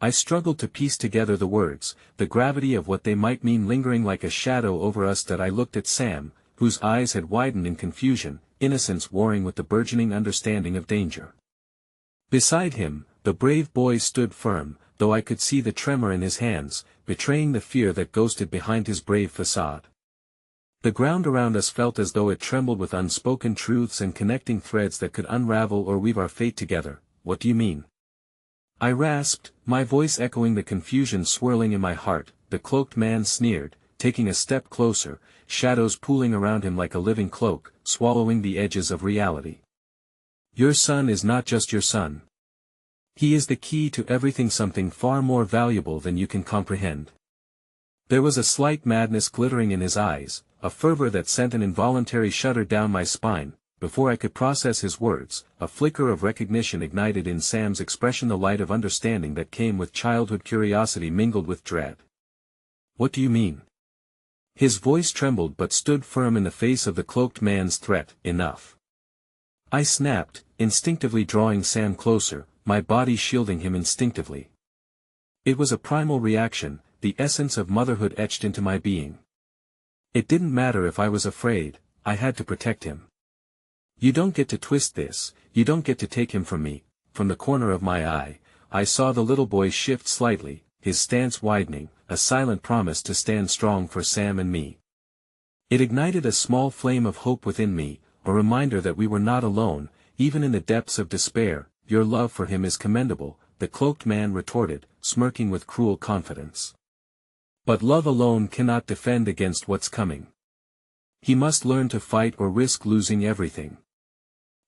I struggled to piece together the words, the gravity of what they might mean lingering like a shadow over us. That I looked at Sam, whose eyes had widened in confusion, innocence warring with the burgeoning understanding of danger. Beside him, the brave boy stood firm, though I could see the tremor in his hands, betraying the fear that ghosted behind his brave facade. The ground around us felt as though it trembled with unspoken truths and connecting threads that could unravel or weave our fate together. What do you mean? I rasped, my voice echoing the confusion swirling in my heart. The cloaked man sneered, taking a step closer, shadows pooling around him like a living cloak, swallowing the edges of reality. Your son is not just your son. He is the key to everything, something far more valuable than you can comprehend. There was a slight madness glittering in his eyes, a fervor that sent an involuntary shudder down my spine. Before I could process his words, a flicker of recognition ignited in Sam's expression, the light of understanding that came with childhood curiosity mingled with dread. What do you mean? His voice trembled but stood firm in the face of the cloaked man's threat. Enough. I snapped, instinctively drawing Sam closer, my body shielding him instinctively. It was a primal reaction, the essence of motherhood etched into my being. It didn't matter if I was afraid, I had to protect him. You don't get to twist this, you don't get to take him from me. From the corner of my eye, I saw the little boy shift slightly, his stance widening, a silent promise to stand strong for Sam and me. It ignited a small flame of hope within me, a reminder that we were not alone, even in the depths of despair. Your love for him is commendable, the cloaked man retorted, smirking with cruel confidence. But love alone cannot defend against what's coming. He must learn to fight or risk losing everything.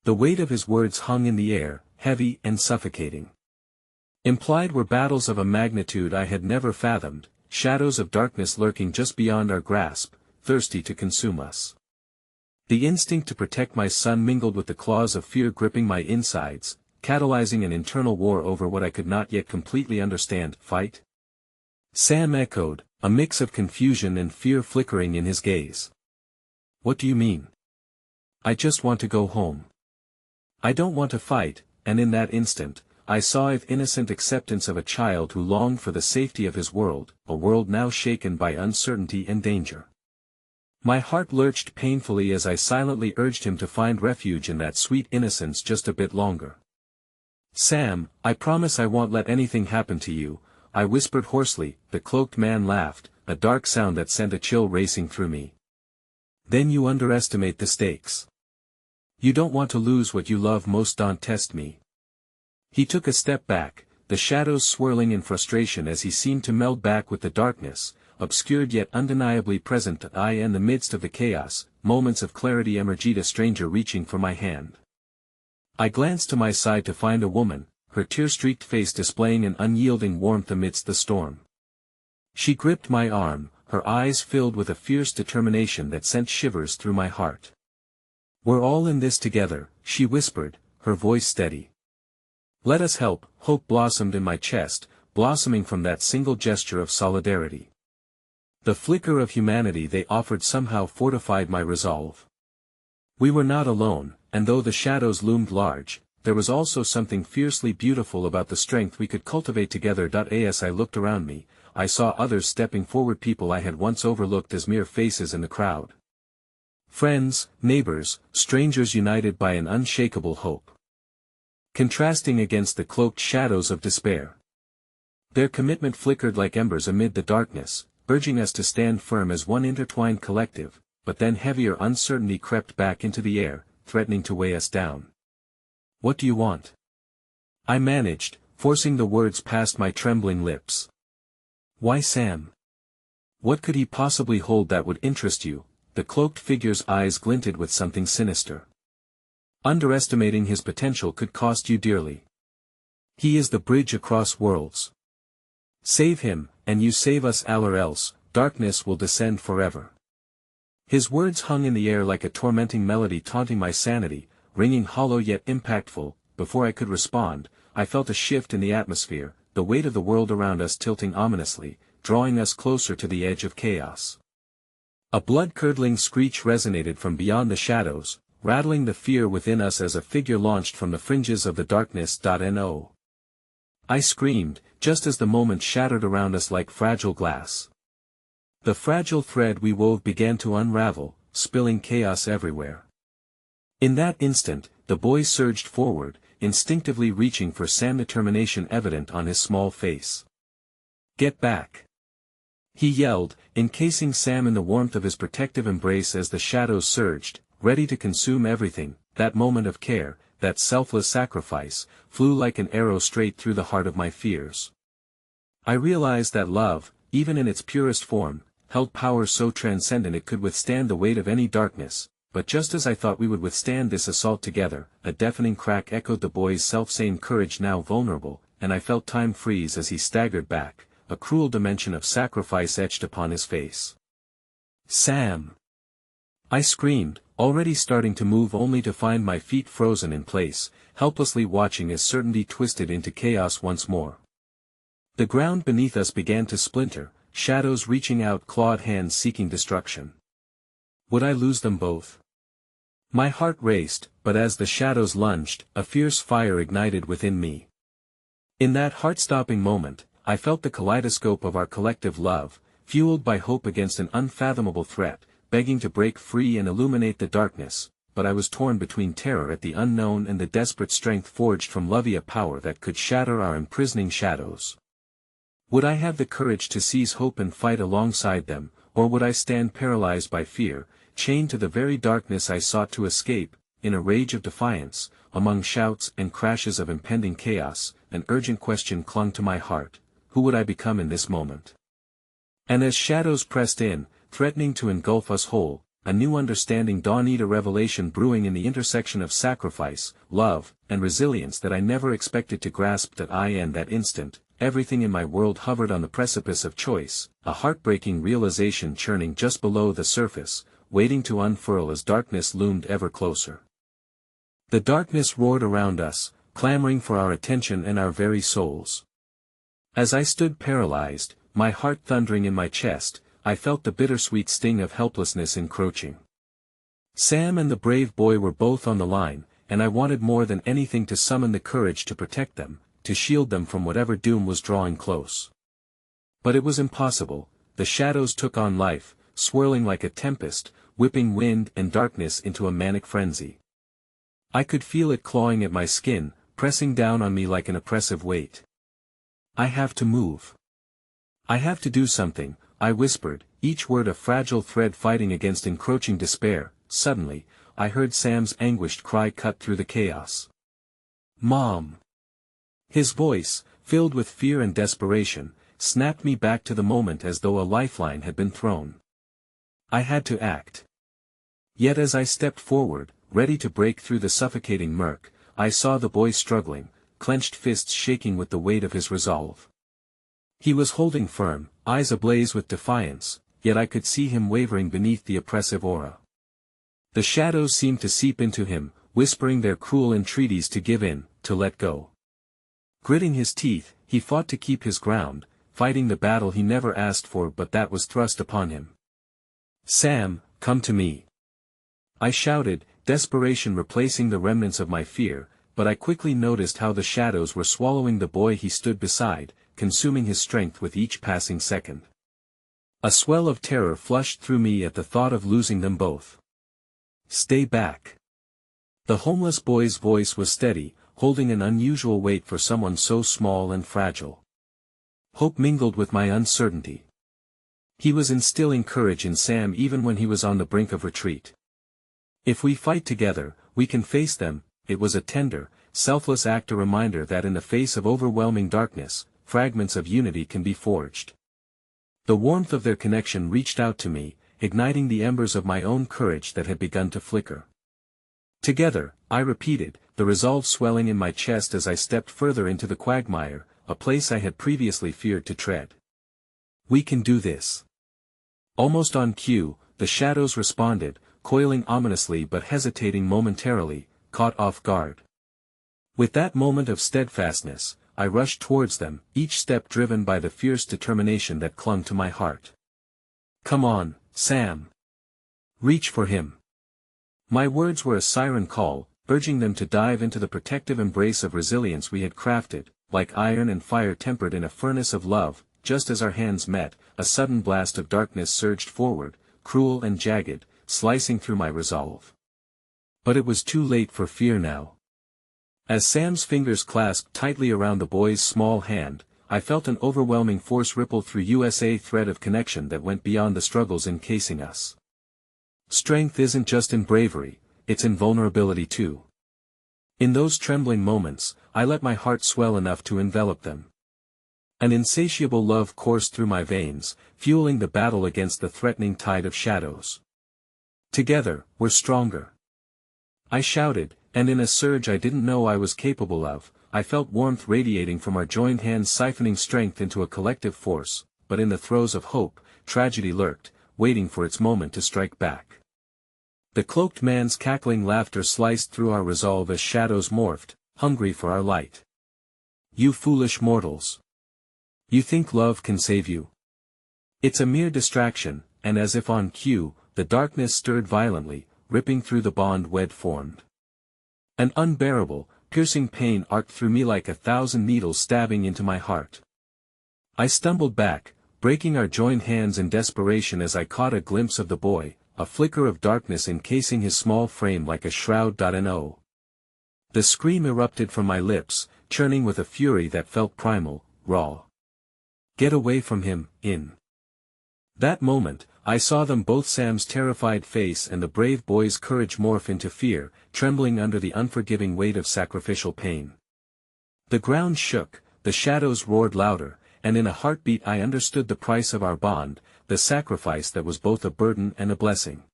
The weight of his words hung in the air, heavy and suffocating. Implied were battles of a magnitude I had never fathomed, shadows of darkness lurking just beyond our grasp, thirsty to consume us. The instinct to protect my son mingled with the claws of fear gripping my insides, catalyzing an internal war over what I could not yet completely understand. Fight? Sam echoed, a mix of confusion and fear flickering in his gaze. What do you mean? I just want to go home. I don't want to fight, and in that instant, I saw the innocent acceptance of a child who longed for the safety of his world, a world now shaken by uncertainty and danger. My heart lurched painfully as I silently urged him to find refuge in that sweet innocence just a bit longer. Sam, I promise I won't let anything happen to you, I whispered hoarsely. The cloaked man laughed, a dark sound that sent a chill racing through me. Then you underestimate the stakes. You don't want to lose what you love most. Don't test me. He took a step back, the shadows swirling in frustration as he seemed to meld back with the darkness, obscured yet undeniably present. I, in the midst of the chaos, moments of clarity emerged, a stranger reaching for my hand. I glanced to my side to find a woman, her tear-streaked face displaying an unyielding warmth amidst the storm. She gripped my arm, her eyes filled with a fierce determination that sent shivers through my heart. We're all in this together, she whispered, her voice steady. Let us help. Hope blossomed in my chest, blossoming from that single gesture of solidarity. The flicker of humanity they offered somehow fortified my resolve. We were not alone, and though the shadows loomed large, there was also something fiercely beautiful about the strength we could cultivate together. As I looked around me, I saw others stepping forward, people I had once overlooked as mere faces in the crowd. Friends, neighbors, strangers united by an unshakable hope. Contrasting against the cloaked shadows of despair. Their commitment flickered like embers amid the darkness, urging us to stand firm as one intertwined collective, but then heavier uncertainty crept back into the air, threatening to weigh us down. What do you want? I managed, forcing the words past my trembling lips. Why Sam? What could he possibly hold that would interest you? The cloaked figure's eyes glinted with something sinister. Underestimating his potential could cost you dearly. He is the bridge across worlds. Save him, and you save us, or else, darkness will descend forever. His words hung in the air like a tormenting melody, taunting my sanity, ringing hollow yet impactful. Before I could respond, I felt a shift in the atmosphere, the weight of the world around us tilting ominously, drawing us closer to the edge of chaos. A blood-curdling screech resonated from beyond the shadows, rattling the fear within us as a figure launched from the fringes of the darkness. No. I screamed, just as the moment shattered around us like fragile glass. The fragile thread we wove began to unravel, spilling chaos everywhere. In that instant, the boy surged forward, instinctively reaching for Sam, determination evident on his small face. "Get back!" he yelled, encasing Sam in the warmth of his protective embrace as the shadows surged, ready to consume everything. That moment of care, that selfless sacrifice, flew like an arrow straight through the heart of my fears. I realized that love, even in its purest form, held power so transcendent it could withstand the weight of any darkness, but just as I thought we would withstand this assault together, a deafening crack echoed the boy's self-same courage, now vulnerable, and I felt time freeze as he staggered back, a cruel dimension of sacrifice etched upon his face. "Sam!" I screamed, already starting to move only to find my feet frozen in place, helplessly watching as certainty twisted into chaos once more. The ground beneath us began to splinter, shadows reaching out, clawed hands seeking destruction. Would I lose them both? My heart raced, but as the shadows lunged, a fierce fire ignited within me. In that heart-stopping moment, I felt the kaleidoscope of our collective love, fueled by hope against an unfathomable threat, begging to break free and illuminate the darkness, but I was torn between terror at the unknown and the desperate strength forged from love, a power that could shatter our imprisoning shadows. Would I have the courage to seize hope and fight alongside them, or would I stand paralyzed by fear, chained to the very darkness I sought to escape? In a rage of defiance, among shouts and crashes of impending chaos, an urgent question clung to my heart: who would I become in this moment? And as shadows pressed in, threatening to engulf us whole, a new understanding dawned, a revelation brewing in the intersection of sacrifice, love, and resilience that I never expected to grasp. In that instant, everything in my world hovered on the precipice of choice, a heartbreaking realization churning just below the surface, waiting to unfurl as darkness loomed ever closer. The darkness roared around us, clamoring for our attention and our very souls. As I stood paralyzed, my heart thundering in my chest, I felt the bittersweet sting of helplessness encroaching. Sam and the brave boy were both on the line, and I wanted more than anything to summon the courage to protect them, to shield them from whatever doom was drawing close. But it was impossible. The shadows took on life, swirling like a tempest, whipping wind and darkness into a manic frenzy. I could feel it clawing at my skin, pressing down on me like an oppressive weight. "I have to move. I have to do something," I whispered, each word a fragile thread fighting against encroaching despair. Suddenly, I heard Sam's anguished cry cut through the chaos. "Mom!" His voice, filled with fear and desperation, snapped me back to the moment as though a lifeline had been thrown. I had to act. Yet as I stepped forward, ready to break through the suffocating murk, I saw the boy struggling, clenched fists shaking with the weight of his resolve. He was holding firm, eyes ablaze with defiance, yet I could see him wavering beneath the oppressive aura. The shadows seemed to seep into him, whispering their cruel entreaties to give in, to let go. Gritting his teeth, he fought to keep his ground, fighting the battle he never asked for but that was thrust upon him. "Sam, come to me!" I shouted, desperation replacing the remnants of my fear, but I quickly noticed how the shadows were swallowing the boy he stood beside, consuming his strength with each passing second. A swell of terror flushed through me at the thought of losing them both. "Stay back!" The homeless boy's voice was steady, holding an unusual weight for someone so small and fragile. Hope mingled with my uncertainty. He was instilling courage in Sam even when he was on the brink of retreat. "If we fight together, we can face them." It was a tender, selfless act, a reminder that in the face of overwhelming darkness, fragments of unity can be forged. The warmth of their connection reached out to me, igniting the embers of my own courage that had begun to flicker. "Together," I repeated, the resolve swelling in my chest as I stepped further into the quagmire, a place I had previously feared to tread. "We can do this." Almost on cue, the shadows responded, coiling ominously but hesitating momentarily, caught off guard. With that moment of steadfastness, I rushed towards them, each step driven by the fierce determination that clung to my heart. "Come on, Sam! Reach for him!" My words were a siren call, urging them to dive into the protective embrace of resilience we had crafted, like iron and fire tempered in a furnace of love. Just as our hands met, a sudden blast of darkness surged forward, cruel and jagged, slicing through my resolve. But it was too late for fear now. As Sam's fingers clasped tightly around the boy's small hand, I felt an overwhelming force ripple through us, a thread of connection that went beyond the struggles encasing us. Strength isn't just in bravery, it's in vulnerability too. In those trembling moments, I let my heart swell enough to envelop them. An insatiable love coursed through my veins, fueling the battle against the threatening tide of shadows. Together, we're stronger. I shouted, and in a surge I didn't know I was capable of, I felt warmth radiating from our joined hands, siphoning strength into a collective force, but in the throes of hope, tragedy lurked, waiting for its moment to strike back. The cloaked man's cackling laughter sliced through our resolve as shadows morphed, hungry for our light. You foolish mortals! You think love can save you? It's a mere distraction, and as if on cue, the darkness stirred violently, ripping through the bond we'd formed. An unbearable, piercing pain arced through me like 1,000 needles stabbing into my heart. I stumbled back, breaking our joined hands in desperation as I caught a glimpse of the boy, a flicker of darkness encasing his small frame like a shroud. No. The scream erupted from my lips, churning with a fury that felt primal, raw. Get away from him, in. That moment, I saw them both, Sam's terrified face and the brave boy's courage, morph into fear, trembling under the unforgiving weight of sacrificial pain. The ground shook, the shadows roared louder, and in a heartbeat I understood the price of our bond, the sacrifice that was both a burden and a blessing.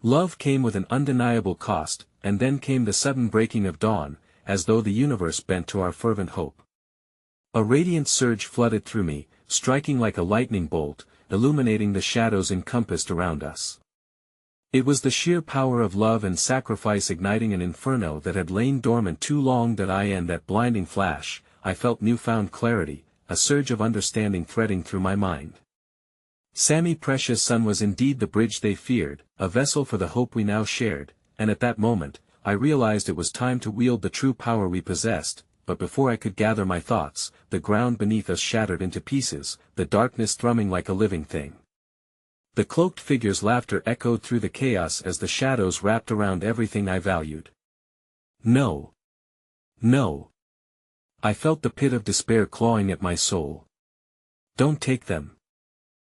Love came with an undeniable cost, and then came the sudden breaking of dawn, as though the universe bent to our fervent hope. A radiant surge flooded through me, striking like a lightning bolt, illuminating the shadows encompassed around us. It was the sheer power of love and sacrifice igniting an inferno that had lain dormant too long. In that blinding flash, I felt newfound clarity, a surge of understanding threading through my mind. Sammy Precious' son was indeed the bridge they feared, a vessel for the hope we now shared, and at that moment, I realized it was time to wield the true power we possessed. But before I could gather my thoughts, the ground beneath us shattered into pieces, the darkness thrumming like a living thing. The cloaked figure's laughter echoed through the chaos as the shadows wrapped around everything I valued. No. No. I felt the pit of despair clawing at my soul. Don't take them.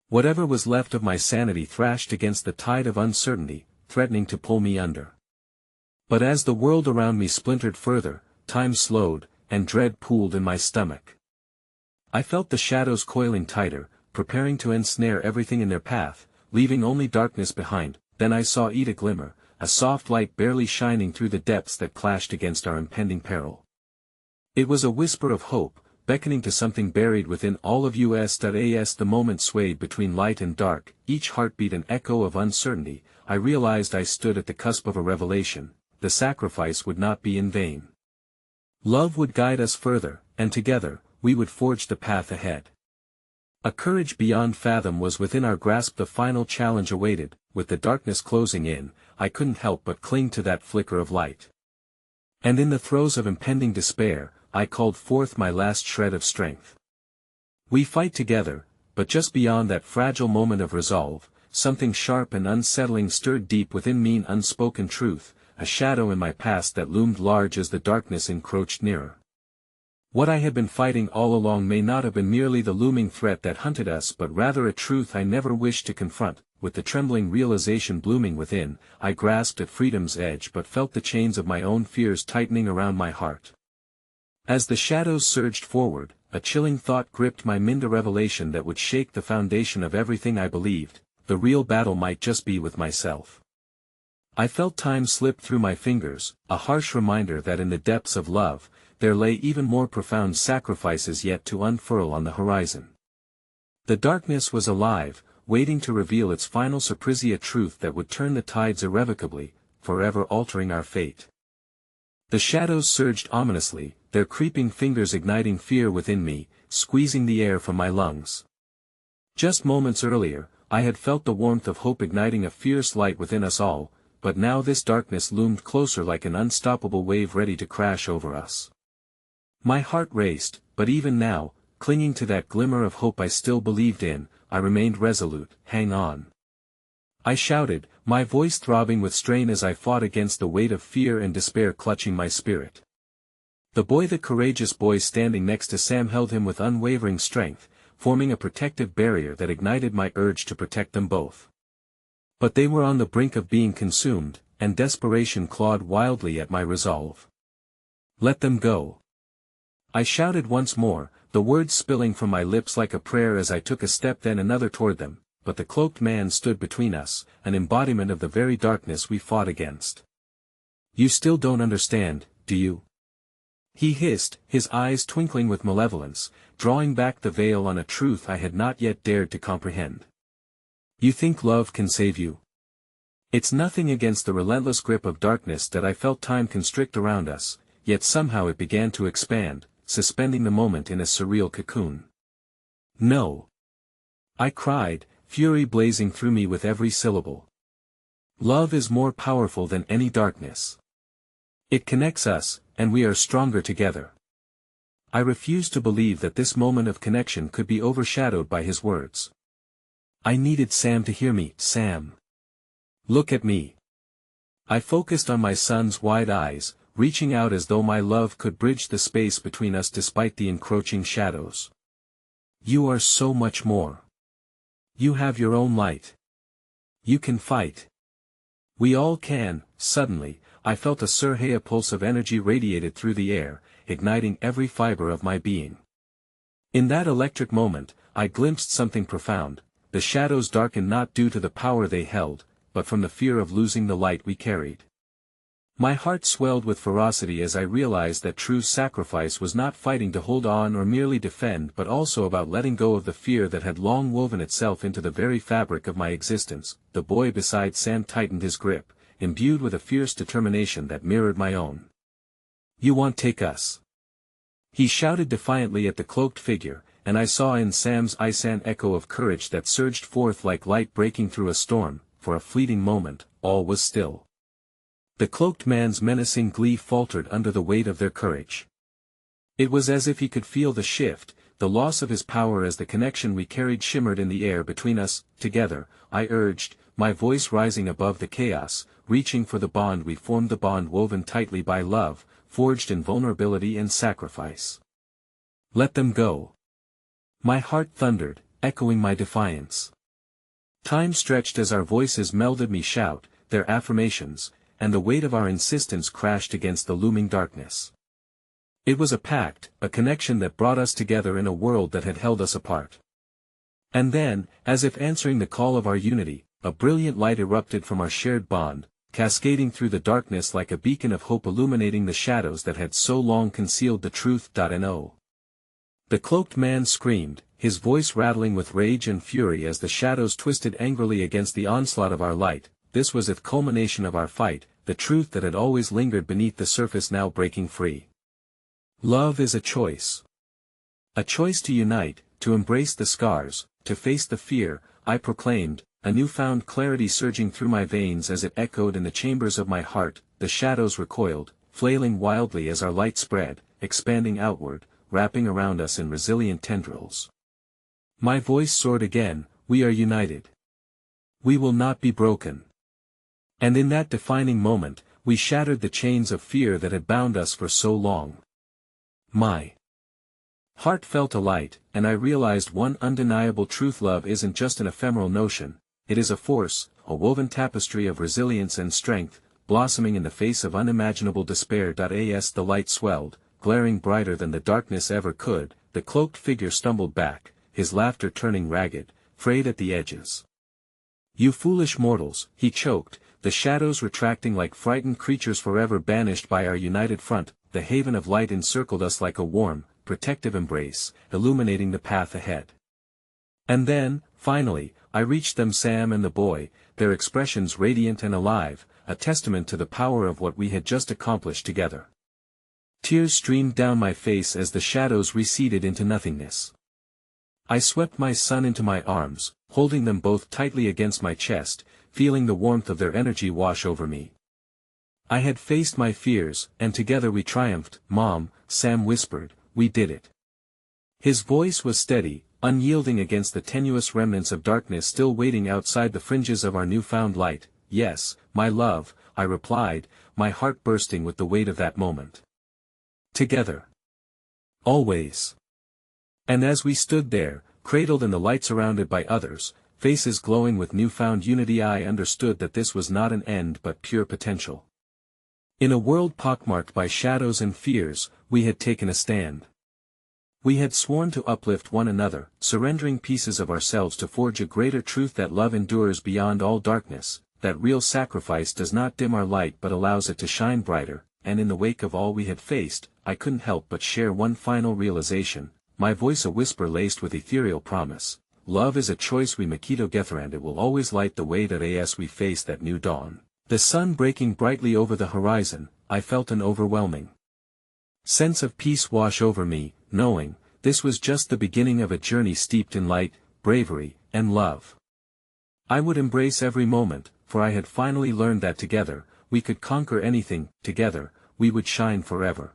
Whatever was left of my sanity thrashed against the tide of uncertainty, threatening to pull me under. But as the world around me splintered further, time slowed, and dread pooled in my stomach. I felt the shadows coiling tighter, preparing to ensnare everything in their path, leaving only darkness behind. Then I saw it, a glimmer, a soft light barely shining through the depths that clashed against our impending peril. It was a whisper of hope, beckoning to something buried within all of us. As the moment swayed between light and dark, each heartbeat an echo of uncertainty, I realized I stood at the cusp of a revelation. The sacrifice would not be in vain. Love would guide us further, and together, we would forge the path ahead. A courage beyond fathom was within our grasp. The final challenge awaited. With the darkness closing in, I couldn't help but cling to that flicker of light. And in the throes of impending despair, I called forth my last shred of strength. We fight together, but just beyond that fragile moment of resolve, something sharp and unsettling stirred deep within me, an unspoken truth, a shadow in my past that loomed large as the darkness encroached nearer. What I had been fighting all along may not have been merely the looming threat that hunted us, but rather a truth I never wished to confront. With the trembling realization blooming within, I grasped at freedom's edge but felt the chains of my own fears tightening around my heart. As the shadows surged forward, a chilling thought gripped my mind, a revelation that would shake the foundation of everything I believed. The real battle might just be with myself. I felt time slip through my fingers, a harsh reminder that in the depths of love, there lay even more profound sacrifices yet to unfurl on the horizon. The darkness was alive, waiting to reveal its final surprise, a truth that would turn the tides irrevocably, forever altering our fate. The shadows surged ominously, their creeping fingers igniting fear within me, squeezing the air from my lungs. Just moments earlier, I had felt the warmth of hope igniting a fierce light within us all, but now this darkness loomed closer like an unstoppable wave ready to crash over us. My heart raced, but even now, clinging to that glimmer of hope I still believed in, I remained resolute. Hang on. I shouted, my voice throbbing with strain as I fought against the weight of fear and despair clutching my spirit. The courageous boy standing next to Sam held him with unwavering strength, forming a protective barrier that ignited my urge to protect them both. But they were on the brink of being consumed, and desperation clawed wildly at my resolve. Let them go. I shouted once more, the words spilling from my lips like a prayer as I took a step then another toward them, but the cloaked man stood between us, an embodiment of the very darkness we fought against. You still don't understand, do you? He hissed, his eyes twinkling with malevolence, drawing back the veil on a truth I had not yet dared to comprehend. You think love can save you? It's nothing against the relentless grip of darkness that I felt time constrict around us, yet somehow it began to expand, suspending the moment in a surreal cocoon. No. I cried, fury blazing through me with every syllable. Love is more powerful than any darkness. It connects us, and we are stronger together. I refused to believe that this moment of connection could be overshadowed by his words. I needed Sam to hear me. Sam. Look at me. I focused on my son's wide eyes, reaching out as though my love could bridge the space between us despite the encroaching shadows. You are so much more. You have your own light. You can fight. We all can. Suddenly, I felt a surreal pulse of energy radiated through the air, igniting every fiber of my being. In that electric moment, I glimpsed something profound. The shadows darkened not due to the power they held, but from the fear of losing the light we carried. My heart swelled with ferocity as I realized that true sacrifice was not fighting to hold on or merely defend but also about letting go of the fear that had long woven itself into the very fabric of my existence. The boy beside Sam tightened his grip, imbued with a fierce determination that mirrored my own. You won't take us. He shouted defiantly at the cloaked figure, and I saw in Sam's eyes an echo of courage that surged forth like light breaking through a storm. For a fleeting moment, all was still. The cloaked man's menacing glee faltered under the weight of their courage. It was as if he could feel the shift, the loss of his power as the connection we carried shimmered in the air between us. Together, I urged, my voice rising above the chaos, reaching for the bond we formed, the bond woven tightly by love, forged in vulnerability and sacrifice. Let them go. My heart thundered, echoing my defiance. Time stretched as our voices melded me shout, their affirmations, and the weight of our insistence crashed against the looming darkness. It was a pact, a connection that brought us together in a world that had held us apart. And then, as if answering the call of our unity, a brilliant light erupted from our shared bond, cascading through the darkness like a beacon of hope illuminating the shadows that had so long concealed the truth. No. The cloaked man screamed, his voice rattling with rage and fury as the shadows twisted angrily against the onslaught of our light. This was the culmination of our fight, the truth that had always lingered beneath the surface now breaking free. Love is a choice. A choice to unite, to embrace the scars, to face the fear, I proclaimed, a newfound clarity surging through my veins as it echoed in the chambers of my heart. The shadows recoiled, flailing wildly as our light spread, expanding outward, wrapping around us in resilient tendrils. My voice soared again, we are united. We will not be broken. And in that defining moment, we shattered the chains of fear that had bound us for so long. My heart felt alight, and I realized one undeniable truth: love isn't just an ephemeral notion, it is a force, a woven tapestry of resilience and strength, blossoming in the face of unimaginable despair. As the light swelled, glaring brighter than the darkness ever could, the cloaked figure stumbled back, his laughter turning ragged, frayed at the edges. You foolish mortals, he choked, the shadows retracting like frightened creatures forever banished by our united front. The haven of light encircled us like a warm, protective embrace, illuminating the path ahead. And then, finally, I reached them, Sam and the boy, their expressions radiant and alive, a testament to the power of what we had just accomplished together. Tears streamed down my face as the shadows receded into nothingness. I swept my son into my arms, holding them both tightly against my chest, feeling the warmth of their energy wash over me. I had faced my fears, and together we triumphed. Mom, Sam whispered, we did it. His voice was steady, unyielding against the tenuous remnants of darkness still waiting outside the fringes of our newfound light. Yes, my love, I replied, my heart bursting with the weight of that moment. Together. Always. And as we stood there, cradled in the light surrounded by others, faces glowing with newfound unity, I understood that this was not an end but pure potential. In a world pockmarked by shadows and fears, we had taken a stand. We had sworn to uplift one another, surrendering pieces of ourselves to forge a greater truth, that love endures beyond all darkness, that real sacrifice does not dim our light but allows it to shine brighter, and in the wake of all we had faced, I couldn't help but share one final realization, my voice a whisper laced with ethereal promise. Love is a choice we Makito Getharand, it will always light the way that as we face that new dawn. The sun breaking brightly over the horizon, I felt an overwhelming sense of peace wash over me, knowing, this was just the beginning of a journey steeped in light, bravery, and love. I would embrace every moment, for I had finally learned that together, we could conquer anything, together, we would shine forever.